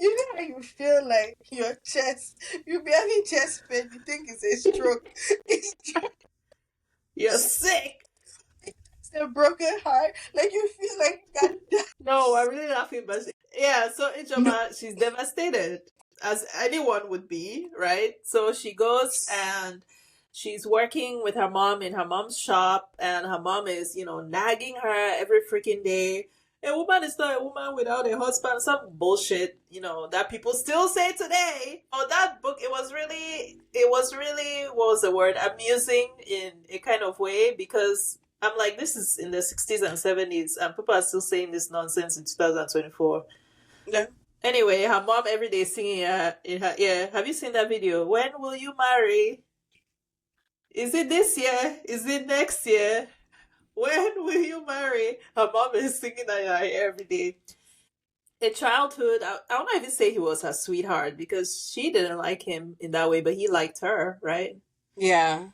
you know how you feel like your chest, you'll be having chest pain, you think it's a stroke. You're sick. It's a broken heart. Like you feel like that. No, I'm really laughing, but yeah, so Ijoma, she's devastated, as anyone would be, right? So she goes and she's working with her mom in her mom's shop, and her mom is, nagging her every freaking day. A woman is not a woman without a husband. Some bullshit, that people still say today. Oh, that book, it was really, what was the word? Amusing in a kind of way, because I'm like, this is in the 60s and 70s, and people are still saying this nonsense in 2024. Yeah. Anyway, her mom every day singing in her ear. Have you seen that video? When will you marry? Is it this year? Is it next year? When will you marry? Her mom is singing that in her ear every day. In childhood, I don't even say he was her sweetheart, because she didn't like him in that way, but he liked her, right? Yeah.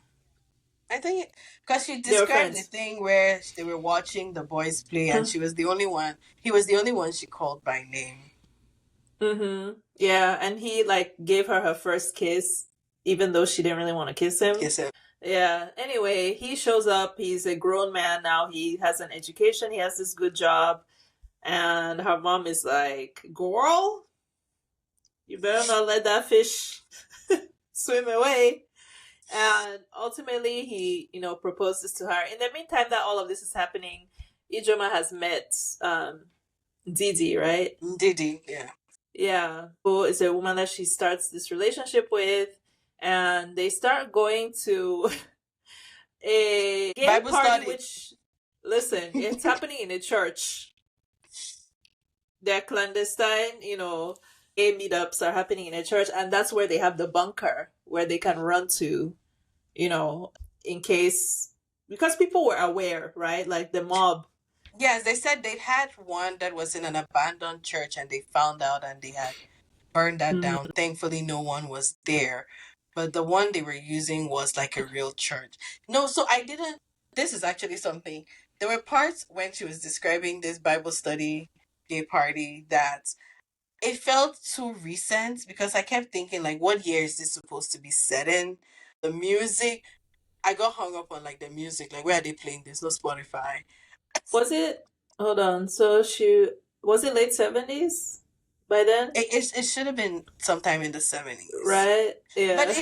I think because she described the thing where they were watching the boys play, and she was the only one. He was the only one she called by name. Yeah, and he like gave her first kiss, even though she didn't really want to kiss him. Yeah. Anyway, he shows up. He's a grown man now. He has an education. He has this good job, and her mom is like, "Girl, you better not let that fish swim away." And ultimately, he, proposes to her. In the meantime that all of this is happening, Ijoma has met Didi, right? Didi, yeah. Yeah. Who is a woman that she starts this relationship with, and they start going to a gay Bible party, study. which, listen, it's happening in a church. They're clandestine, gay meetups are happening in a church, and that's where they have the bunker where they can run to, in case, because people were aware, right? Like the mob. Yes, they said they had one that was in an abandoned church, and they found out and they had burned that down. Thankfully, no one was there. But the one they were using was like a real church. No, so this is actually something. There were parts when she was describing this Bible study gay party that it felt too recent, because I kept thinking, like, what year is this supposed to be set in? The music, I got hung up on like the music, like where are they playing this? No Spotify. Was it? Hold on. So was it late 70s by then? It should have been sometime in the 70s, right? Yeah. But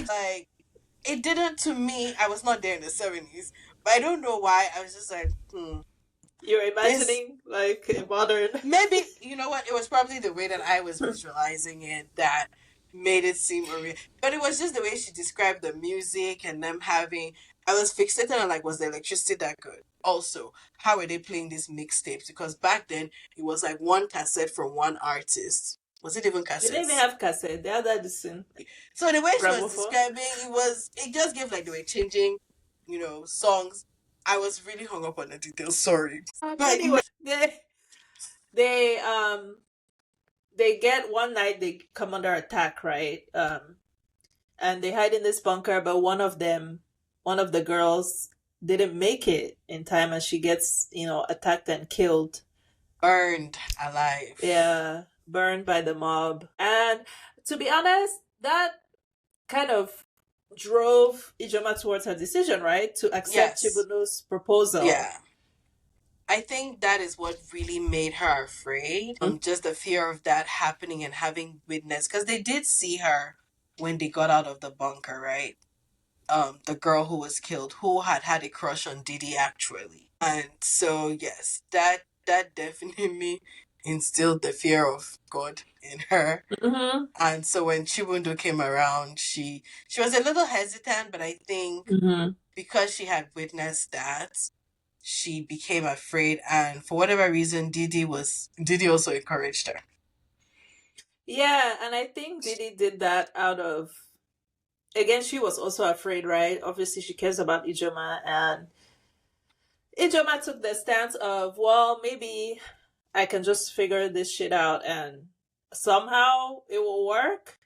it didn't to me. I was not there in the 70s, but I don't know why. I was just like, You're imagining like a modern. Maybe, you know what? It was probably the way that I was visualizing it, that made it seem unreal. But it was just the way she described the music and them having. I was fixated on like, was the electricity that good? Also, how were they playing these mixtapes? Because back then it was like one cassette from one artist. Was it even They didn't even cassettes? have cassette. They had that listen. So the way she was Gramophone. describing it just gave like they were changing, songs. I was really hung up on the details. Sorry, but Anyway, they they get one night they come under attack, right? And they hide in this bunker, but one of the girls didn't make it in time, and she gets attacked and killed. burned alive. Yeah, burned by the mob. And to be honest, that kind of drove Ijoma towards her decision, right, to accept Yes. Chibundu's proposal. Yeah. I think that is what really made her afraid. Just the fear of that happening and having witness. Because they did see her when they got out of the bunker, right? The girl who was killed, who had a crush on Didi, actually. And so, yes, that definitely instilled the fear of God in her. Mm-hmm. And so when Chibundu came around, she was a little hesitant, but I think because she had witnessed that, she became afraid, and for whatever reason, Didi also encouraged her. Yeah, and I think Didi did that out of, again, she was also afraid, right? Obviously, she cares about Ijoma, and Ijoma took the stance of, well, maybe I can just figure this shit out and somehow it will work.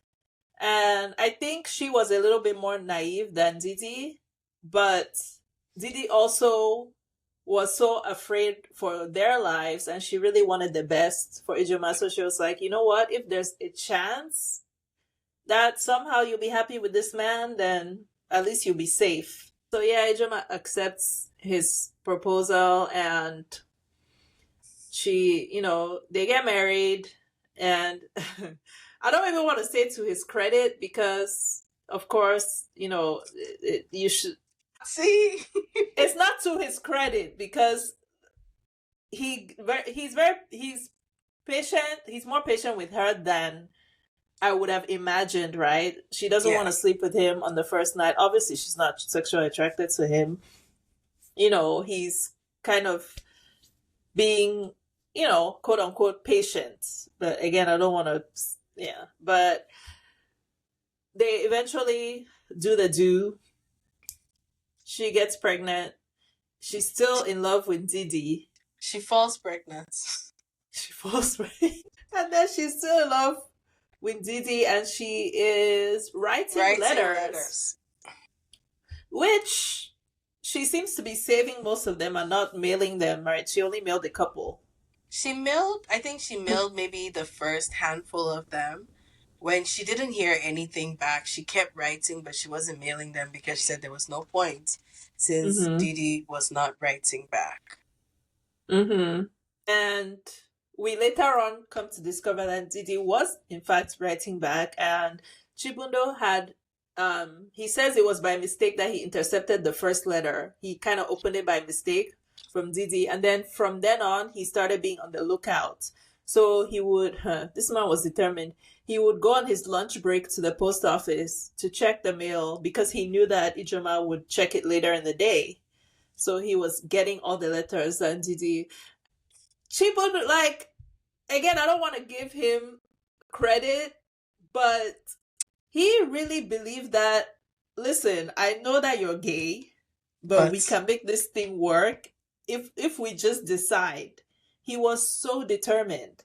And I think she was a little bit more naive than Didi, but Didi also was so afraid for their lives, and she really wanted the best for Ijoma. So she was like, you know what? If there's a chance that somehow you'll be happy with this man, then at least you'll be safe. So yeah, Ijoma accepts his proposal, and they get married, and I don't even want to say to his credit because, of course, you should see. It's not to his credit because he's patient. He's more patient with her than I would have imagined. Right? She doesn't want to sleep with him on the first night. Obviously, she's not sexually attracted to him. He's kind of being, quote unquote, patient. But again, I don't want to. Yeah, but they eventually do. She gets pregnant. She's still in love with Didi. She falls pregnant. And then she's still in love with Didi, and she is writing letters. Which she seems to be saving most of them and not mailing them, right? She only mailed a couple. I think she mailed maybe the first handful of them. When she didn't hear anything back, she kept writing, but she wasn't mailing them because she said there was no point since Didi was not writing back. Mm-hmm. And we later on come to discover that Didi was in fact writing back, and Chibundo had, he says it was by mistake that he intercepted the first letter. He kind of opened it by mistake from Didi, and then from then on, he started being on the lookout. So he would, this man was determined, he would go on his lunch break to the post office to check the mail because he knew that Ijoma would check it later in the day. So he was getting all the letters and Didi. Chibundo, like, again, I don't want to give him credit, but he really believed that, listen, I know that you're gay, but we can make this thing work if we just decide. He was so determined.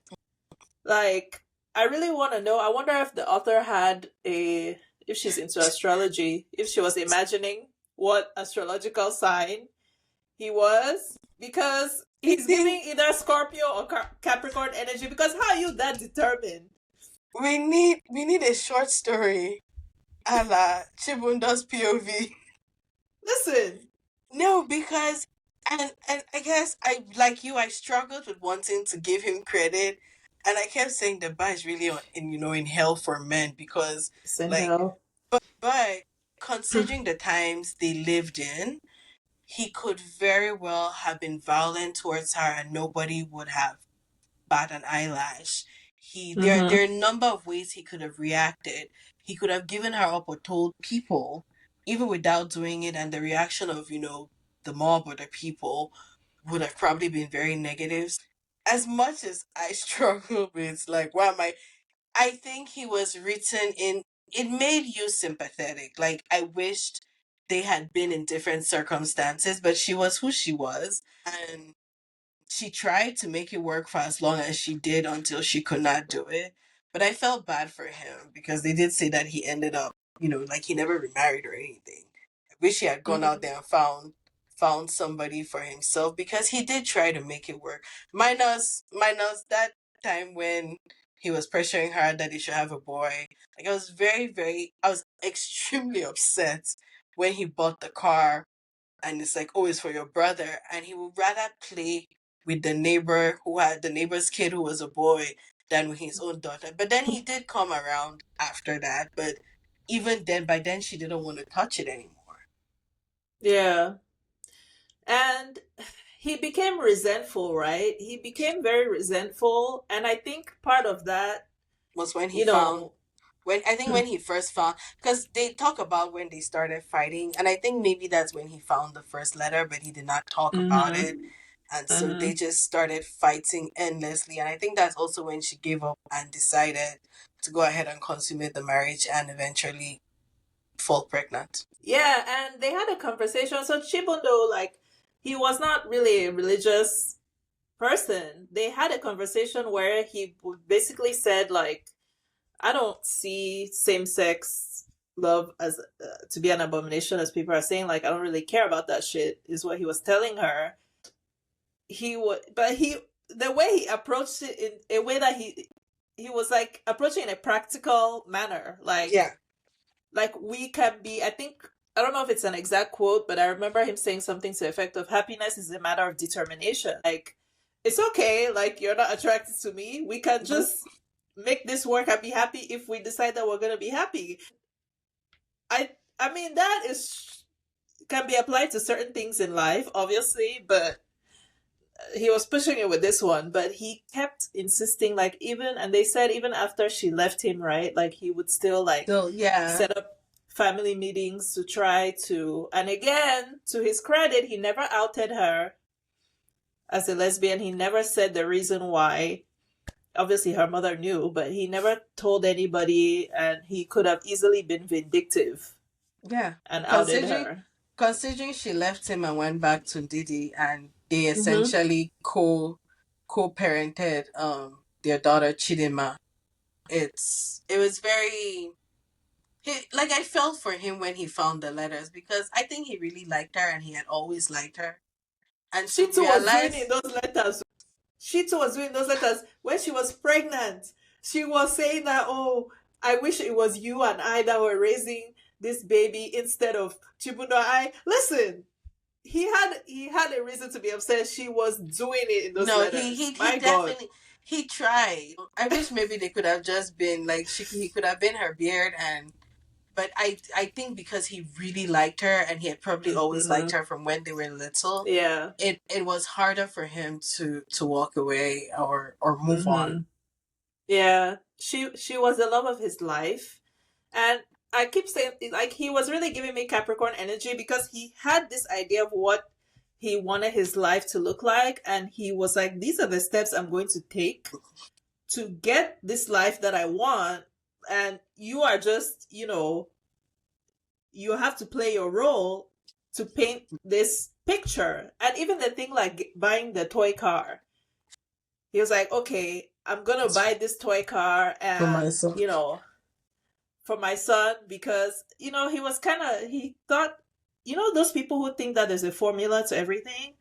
Like, I really want to know. I wonder if the author had if she's into astrology, if she was imagining what astrological sign he was, because he's giving either Scorpio or Capricorn energy. Because how are you that determined? We need a short story, a la Chibundo's POV. Listen, no, because and I guess I struggled with wanting to give him credit. And I kept saying the bar is really in hell for men because hell. But considering the times they lived in, he could very well have been violent towards her and nobody would have bat an eyelash. Mm-hmm. There are a number of ways he could have reacted. He could have given her up or told people, even without doing it, and the reaction of, the mob or the people would have probably been very negative. As much as I struggle with, like, why am I think he was written in, it made you sympathetic. Like, I wished they had been in different circumstances, but she was who she was. And she tried to make it work for as long as she did until she could not do it. But I felt bad for him because they did say that he ended up, like he never remarried or anything. I wish he had gone out there and found somebody for himself, because he did try to make it work. Minus that time when he was pressuring her that they should have a boy. Like, I was extremely upset when he bought the car and it's like, oh, it's for your brother. And he would rather play with the neighbor's kid who was a boy than with his own daughter. But then he did come around after that. But even then, by then, she didn't want to touch it anymore. Yeah. And he became resentful, right? He became very resentful. And I think part of that was when he found, when he first found, because they talk about when they started fighting, and I think maybe that's when he found the first letter, but he did not talk about it, and so they just started fighting endlessly. And I think that's also when she gave up and decided to go ahead and consummate the marriage and eventually fall pregnant. Yeah, and they had a conversation. So Chibundo, like, he was not really a religious person. They had a conversation where he basically said, like, I don't see same-sex love as to be an abomination, as people are saying. Like, I don't really care about that shit, is what he was telling her. The way he approached it, in a way that he was like approaching in a practical manner. Like, yeah, like we can be. I think, I don't know if it's an exact quote, but I remember him saying something to the effect of, "Happiness is a matter of determination." Like, it's okay. Like, you're not attracted to me. We can just make this work and be happy if we decide that we're gonna be happy. I mean, that can be applied to certain things in life, obviously, but he was pushing it with this one. But he kept insisting, like, and they said even after she left him, right, like, he would still, like, set up family meetings to try to, and again, to his credit, he never outed her as a lesbian. He never said the reason why. Obviously her mother knew, but he never told anybody, and he could have easily been vindictive. Yeah. And outed her. Considering she left him and went back to Didi, and they essentially co-parented their daughter Chidima. It was very, like, I felt for him when he found the letters, because I think he really liked her and he had always liked her. And she too was reading those letters. She too was doing those letters when she was pregnant. She was saying that, oh, I wish it was you and I that were raising this baby instead of Chibundo. Listen, he had a reason to be upset. She was doing it in those letters. He definitely, he tried. I wish maybe they could have just been like, he could have been her beard, but I think because he really liked her and he had probably always liked her from when they were little. Yeah. It was harder for him to walk away or move on. Yeah. She was the love of his life. And I keep saying, like, he was really giving me Capricorn energy because he had this idea of what he wanted his life to look like. And he was like, these are the steps I'm going to take to get this life that I want. And you are just, you have to play your role to paint this picture. And even the thing like buying the toy car. He was like, okay, I'm going to buy this toy car and, for my son, because, he was he thought, those people who think that there's a formula to everything,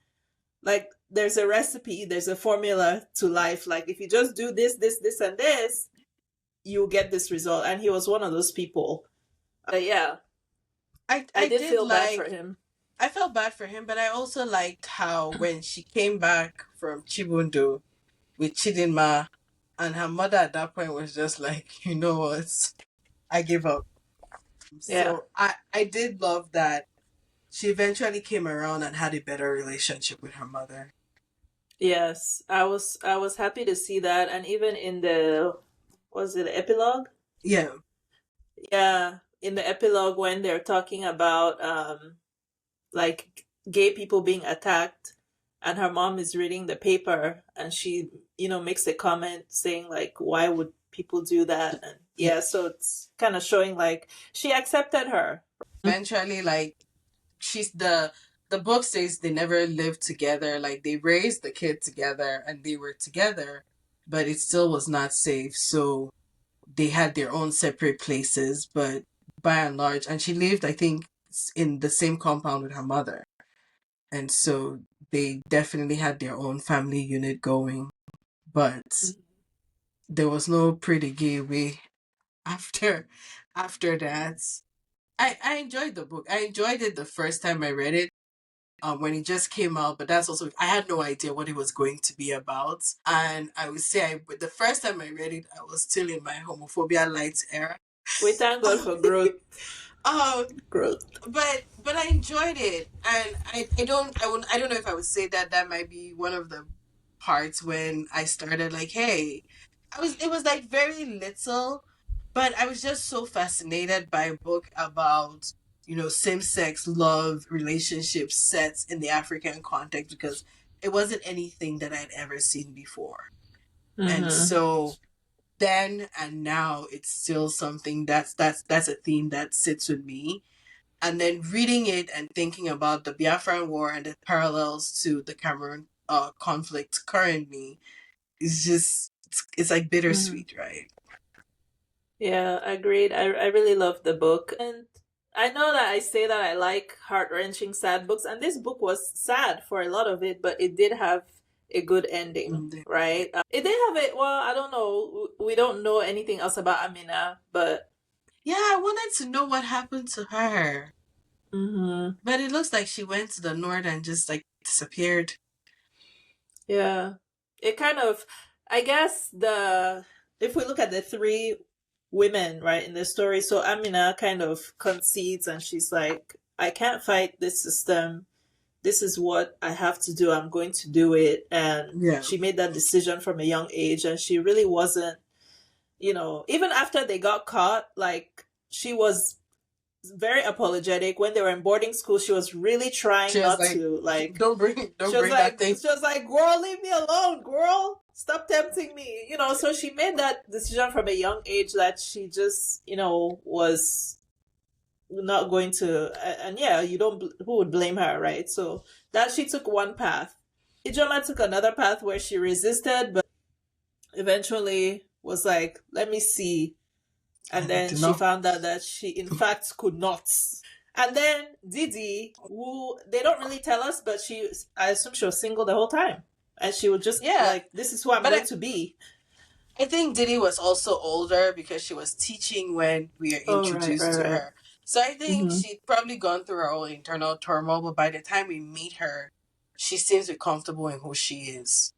like, there's a recipe, there's a formula to life. Like, if you just do this, this, this, and this, you'll get this result. And he was one of those people. Yeah. I did feel bad for him. I felt bad for him, but I also liked how when she came back from Chibundo with Chidinma, and her mother at that point was just like, you know what, I give up. Yeah. So I did love that she eventually came around and had a better relationship with her mother. Yes, I was happy to see that, and even in the was it epilogue? Yeah. Yeah, in the epilogue when they're talking about like gay people being attacked, and her mom is reading the paper, and she makes a comment saying like, why would people do that? And yeah, so it's kind of showing like she accepted her. Eventually, like, she's the book says they never lived together. Like, they raised the kid together and they were together, but it still was not safe. So they had their own separate places, but by and large, and she lived, I think, in the same compound with her mother. And so they definitely had their own family unit going, but there was no pretty gay way after that. I enjoyed the book. I enjoyed it the first time I read it, when it just came out, but that's also, I had no idea what it was going to be about. And I would say, the first time I read it, I was still in my homophobia light era. We thank God for growth. Growth. But I enjoyed it, and I don't know if I would say that might be one of the parts when I started, like, hey, it was like very little, but I was just so fascinated by a book about, same-sex love relationships set in the African context, because it wasn't anything that I'd ever seen before. And so then and now it's still something that's a theme that sits with me. And then reading it and thinking about the Biafran War and the parallels to the Cameroon conflict currently is just, it's like bittersweet, right? Yeah, agreed. I really love the book. And I know that I say that I like heart-wrenching sad books, and this book was sad for a lot of it, but it did have a good ending, right? It did have it. Well, I don't know. We don't know anything else about Amina, but yeah, I wanted to know what happened to her. But it looks like she went to the north and just like disappeared. Yeah, it kind of, I guess if we look at the three women, right, in the story, so Amina kind of concedes and she's like, I can't fight this system. This is what I have to do. I'm going to do it. And she made that decision from a young age, and she really wasn't, even after they got caught, like, she was very apologetic. When they were in boarding school, she was really trying not to, like, don't bring that thing. She was like, girl, leave me alone, girl, stop tempting me, so she made that decision from a young age that she just, was not going to, and yeah, who would blame her, right? So that she took one path. Ijoma took another path where she resisted, but eventually was like, let me see. And then she found out that she, in fact, could not. And then Didi, who they don't really tell us, but I assume she was single the whole time. And she would just, like, this is who I'm going to be. I think Didi was also older because she was teaching when we are introduced to her. So I think she'd probably gone through her own internal turmoil, but by the time we meet her, she seems to be comfortable in who she is.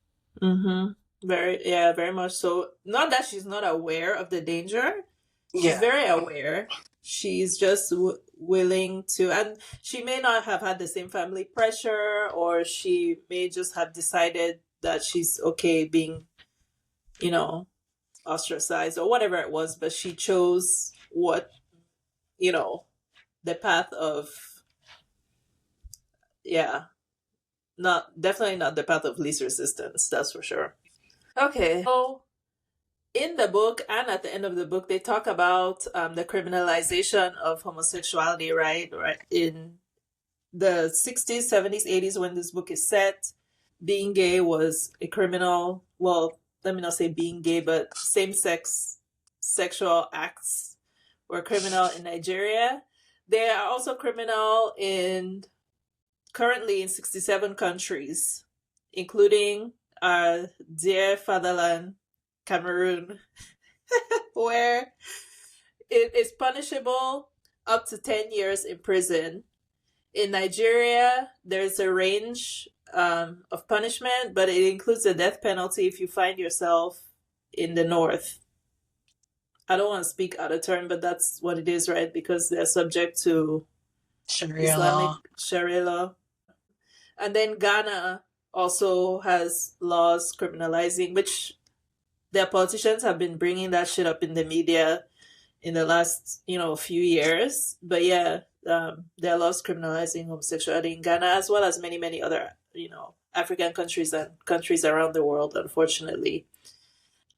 Very much so. Not that she's not aware of the danger. She's very aware. She's just willing to, and she may not have had the same family pressure, or she may just have decided that she's okay being, ostracized or whatever it was, but she chose what, the path of, definitely not the path of least resistance, that's for sure. Okay, so in the book and at the end of the book, they talk about the criminalization of homosexuality, right? In the 60s, 70s, 80s, when this book is set, being gay was a criminal. Well, let me not say being gay, but same-sex sexual acts were criminal in Nigeria. They are also criminal currently in 67 countries, including our dear fatherland, Cameroon, where it is punishable up to 10 years in prison. In Nigeria, there's a range of punishment, but it includes the death penalty if you find yourself in the north. I don't want to speak out of turn, but that's what it is, right? Because they're subject to Sharia Islamic law. Sharia law. And then Ghana also has laws criminalizing, which their politicians have been bringing that shit up in the media in the last, few years. But yeah, there are laws criminalizing homosexuality in Ghana, as well as many, many other, African countries and countries around the world, unfortunately.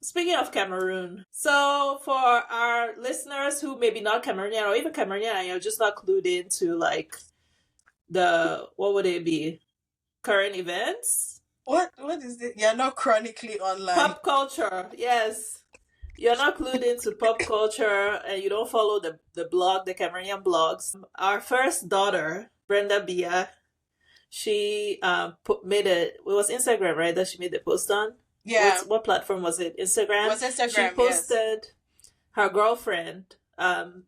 Speaking of Cameroon, so for our listeners who maybe not Cameroonian or even Cameroonian and you're just not clued into like what would it be? Current events? What is it? You're not chronically online. Pop culture, yes. You're not clued into pop culture and you don't follow the blog, the Cameroonian blogs. Our first daughter, Brenda Biya, she made it was Instagram, right, that she made the post on? Yeah. What platform was it? Instagram? It was Instagram, She posted her girlfriend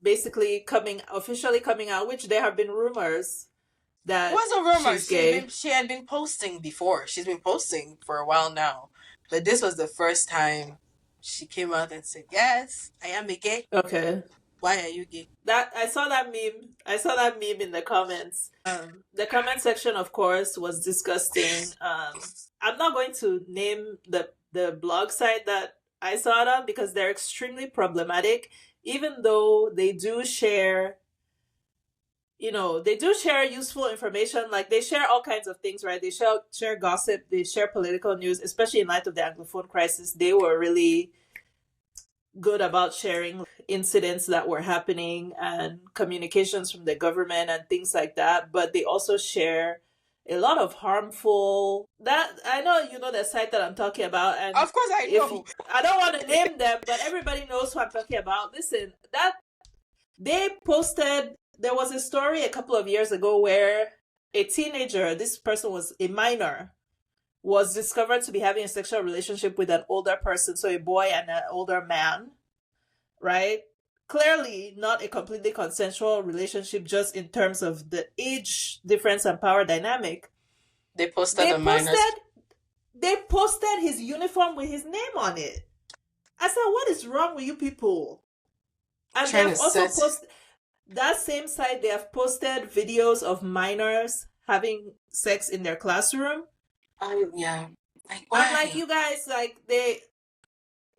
basically officially coming out, which there have been rumors that it wasn't rumors. she's gay. She had been posting before. She's been posting for a while now. But this was the first time she came out and said, yes, I am a gay. Okay. Why are you gay? I saw that meme in the comments. The comment section, of course, was disgusting. I'm not going to name the blog site that I saw it on because they're extremely problematic, even though they do share useful information. Like they share all kinds of things, right? They share gossip, they share political news, especially in light of the Anglophone crisis. They were really good about sharing incidents that were happening and communications from the government and things like that. But they also share a lot of harmful I know you know the site that I'm talking about, and of course I know. I don't want to name them, but everybody knows who I'm talking about. Listen, that they posted, there was a story a couple of years ago where a teenager, this person was a minor, was discovered to be having a sexual relationship with an older person, so a boy and an older man, right? Clearly not a completely consensual relationship, just in terms of the age difference and power dynamic. They posted his uniform with his name on it. I said, what is wrong with you people? And they've also posted, that same site, they have posted videos of minors having sex in their classroom. Yeah. I'm like, you guys, like,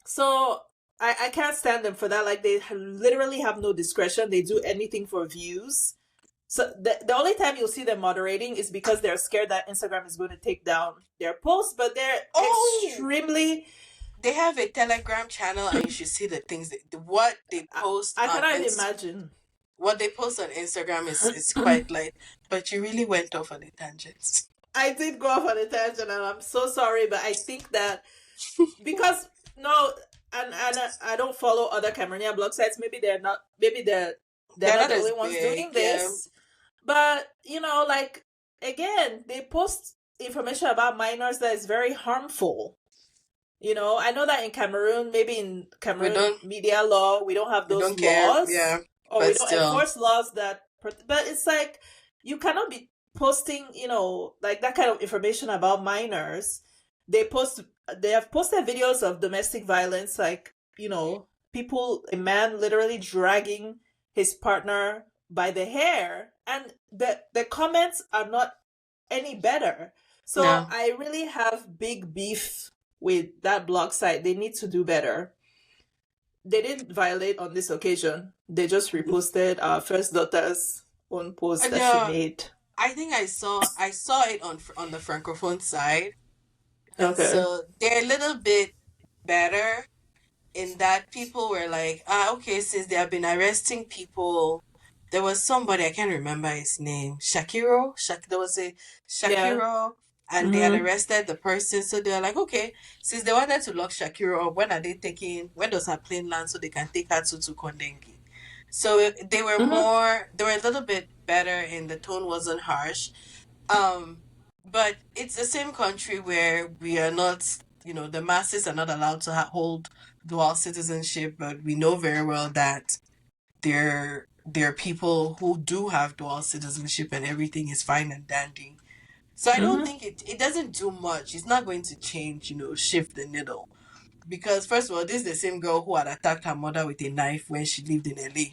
so I can't stand them for that. Like, they literally have no discretion. They do anything for views. So the only time you'll see them moderating is because they're scared that Instagram is going to take down their posts, but they're extremely... They have a Telegram channel and you should see the things, what they post. I cannot imagine. What they post on Instagram is quite light, but you really went off on a tangent. I did go off on a tangent and I'm so sorry, but I think that because I don't follow other Cameroonian blog sites. Maybe they're not the only ones doing this. But like, again, they post information about minors that is very harmful. I know that in Cameroon, maybe in Cameroon media law, we don't have those laws. Yeah. Or we don't enforce laws but it's like, you cannot be posting, like that kind of information about minors. They have posted videos of domestic violence, like, a man literally dragging his partner by the hair, and the comments are not any better. So no. I really have big beef with that blog site. They need to do better. They didn't violate on this occasion. They just reposted our first daughter's own post that she made. I think I saw it on the Francophone side. Okay. So they're a little bit better in that people were like, okay, since they have been arresting people, there was somebody, I can't remember his name, Shakiro. There was a Shakiro, and they had arrested the person. So they were like, okay, since they wanted to lock Shakiro up, when does her plane land so they can take her to Kondengi? So they were they were a little bit better, and the tone wasn't harsh. But it's the same country where we are not, the masses are not allowed to hold dual citizenship, but we know very well that there are people who do have dual citizenship and everything is fine and dandy. So I don't think it doesn't do much. It's not going to change, shift the needle. Because first of all, this is the same girl who had attacked her mother with a knife when she lived in LA.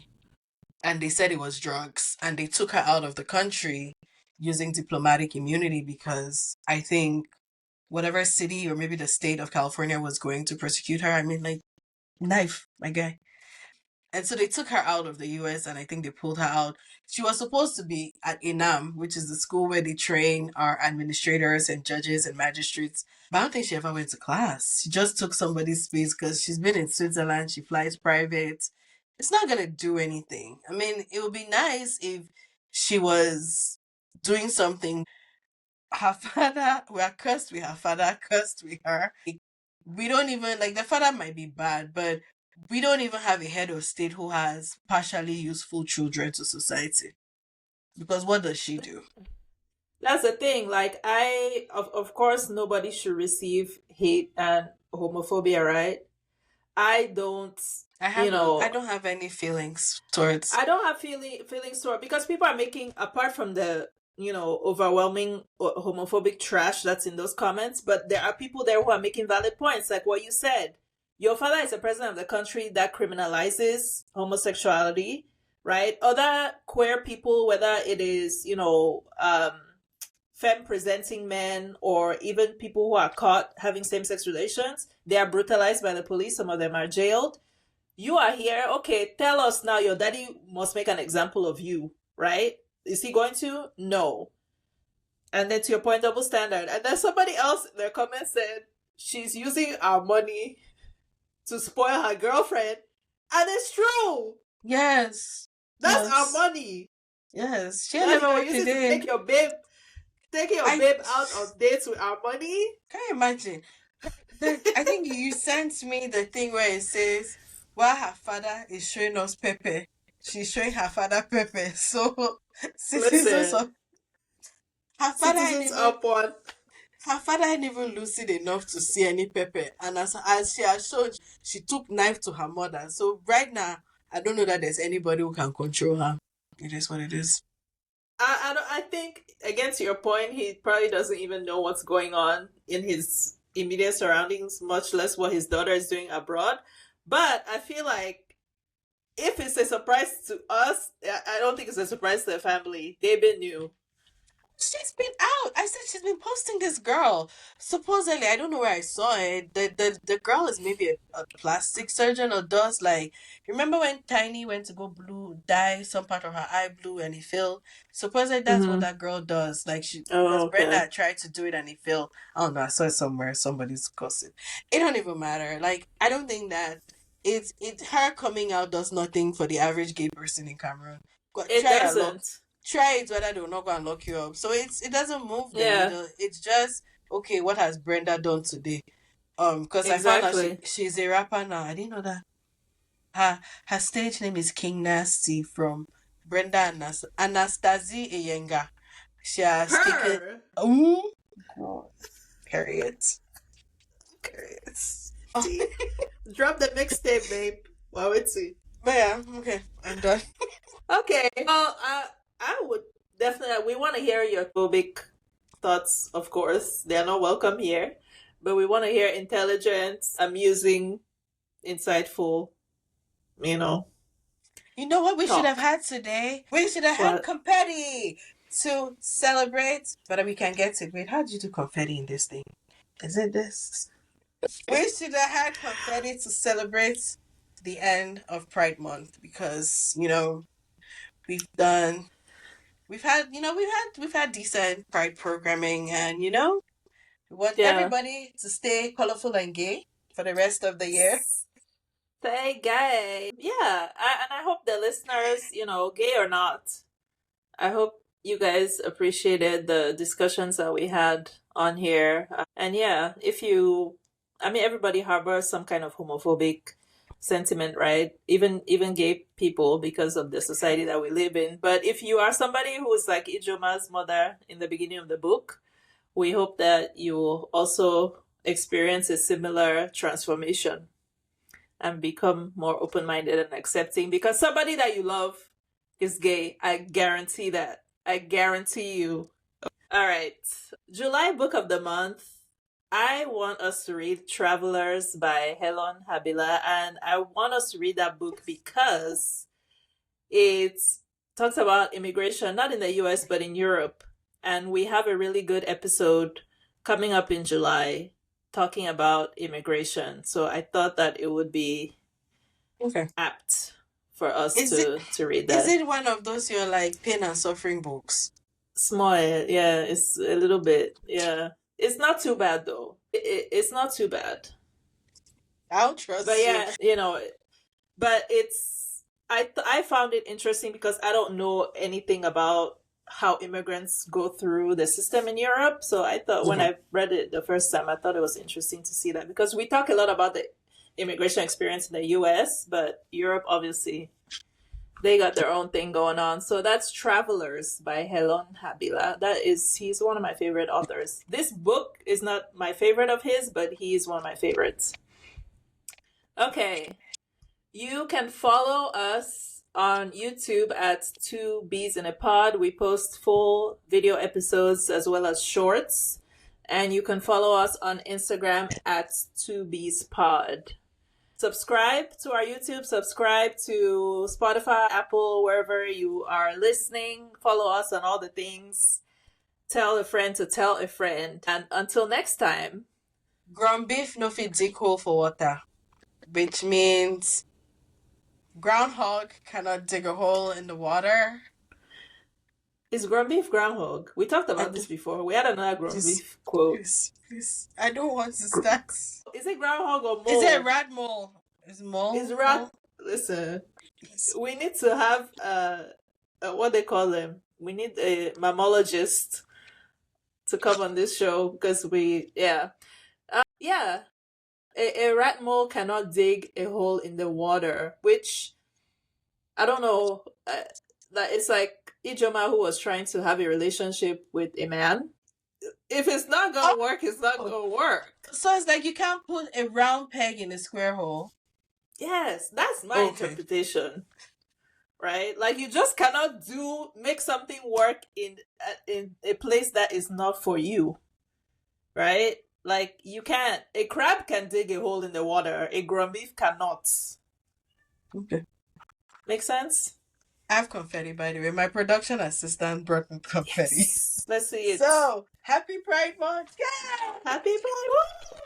And they said it was drugs. And they took her out of the country using diplomatic immunity because I think whatever city or maybe the state of California was going to persecute her. I mean, like, knife, my guy. And so they took her out of the US and I think they pulled her out. She was supposed to be at INAM, which is the school where they train our administrators and judges and magistrates. But I don't think she ever went to class. She just took somebody's space because she's been in Switzerland. She flies private. It's not going to do anything. I mean, it would be nice if she was doing something. Her father, we are cursed with her father, cursed with her. We don't even, like, the father might be bad, but we don't even have a head of state who has partially useful children to society. Because what does she do? That's the thing. Like, of course, nobody should receive hate and homophobia, right? I don't, I don't have any feelings towards. I don't have feelings toward, because people are making, apart from the, overwhelming homophobic trash that's in those comments, but there are people there who are making valid points, like what you said. Your father is the president of the country that criminalizes homosexuality, right? Other queer people, whether it is, femme-presenting men or even people who are caught having same-sex relations, they are brutalized by the police. Some of them are jailed. You are here. Okay, tell us now, your daddy must make an example of you, right? Is he going to? No. And then to your point, double standard. And then somebody else in their comments said, she's using our money to spoil her girlfriend. And it's true. Yes. That's our money. Yes. She never worked a day. Taking your babe out on dates with our money. Can you imagine? I think you sent me the thing where it says, while her father is showing us Pepe, she's showing her father Pepe. So, citizens of her father ain't even lucid enough to see any Pepe. And as she has shown, she took knife to her mother. So right now, I don't know that there's anybody who can control her. It is what it is. I think, again, to your point, he probably doesn't even know what's going on in his immediate surroundings, much less what his daughter is doing abroad. But I feel like if it's a surprise to us, I don't think it's a surprise to the family. They've been new. She's been out. I said she's been posting this girl. Supposedly, I don't know where I saw it. The girl is maybe a plastic surgeon or does, like, remember when Tiny went to go dye some part of her eye blue and it failed? Supposedly that's what that girl does. Like, because Brenda tried to do it and it failed. I don't know, I saw it somewhere, somebody's gossip. It don't even matter. Like, I don't think that it's her coming out does nothing for the average gay person in Cameroon. It doesn't. Try it whether they will not go and lock you up. So it doesn't move the needle. It's just, okay, what has Brenda done today? Because I found out she's a rapper now. I didn't know that. Her stage name is King Nasty from Brenda Anastasia Iyenga. She has taken. Oh God. Period. Drop the mixtape, babe. Well, let's see. But yeah, okay, I'm done. Okay. Well, I would definitely, we want to hear your phobic thoughts, of course. They're not welcome here. But we want to hear intelligent, amusing, insightful, You know what we should have had today? We should have had confetti to celebrate. But we can get it. Wait, how do you do confetti in this thing? Is it this? We should have had confetti to celebrate the end of Pride Month because, we've had decent Pride programming and, we want everybody to stay colorful and gay for the rest of the year. Stay gay. Yeah. And I hope the listeners, gay or not, I hope you guys appreciated the discussions that we had on here. And yeah, everybody harbors some kind of homophobic sentiment, right? Even gay people, because of the society that we live in. But if you are somebody who is like Ijoma's mother in the beginning of the book, we hope that you will also experience a similar transformation and become more open-minded and accepting, because somebody that you love is gay. I guarantee that. I guarantee you. All right. July book of the month. I want us to read Travelers by Helen Habila, and I want us to read that book because it talks about immigration, not in the US, but in Europe. And we have a really good episode coming up in July talking about immigration. So I thought that it would be apt for us to read that. Is it one of those your like pain and suffering books? Small, yeah, it's a little bit, yeah. It's not too bad though. It's not too bad. I'll trust But yeah, you. you know, but I found it interesting because I don't know anything about how immigrants go through the system in Europe. So I thought when I read it the first time, I thought it was interesting to see that, because we talk a lot about the immigration experience in the US, but Europe, obviously, they got their own thing going on. So that's Travelers by Helon Habila. He's one of my favorite authors. This book is not my favorite of his, but he is one of my favorites. Okay. You can follow us on YouTube at 2Bs in a Pod. We post full video episodes as well as shorts. And you can follow us on Instagram at 2Bs Pod. Subscribe to our YouTube, subscribe to Spotify, Apple, wherever you are listening. Follow us on all the things. Tell a friend to tell a friend. And until next time. Ground beef no fit dig hole for water, which means groundhog cannot dig a hole in the water. Is ground beef groundhog? We talked about this before. We had another ground beef quote. Please. I don't want to start. Is it groundhog or mole? Is it rat mole? Is mole? Is rat? Listen, we need to have what they call them. We need a mammologist to come on this show because a rat mole cannot dig a hole in the water, which I don't know. That it's like Ijoma, who was trying to have a relationship with a man. If it's not gonna work, it's not gonna work. So it's like you can't put a round peg in a square hole. Yes, that's my interpretation. Right? Like you just cannot make something work in a place that is not for you. Right? Like you can't. A crab can dig a hole in the water. A ground beef cannot. Okay. Make sense? I have confetti, by the way. My production assistant brought me confetti. Yes. Let's see it. So, happy Pride Month! Yeah! Happy Pride Month!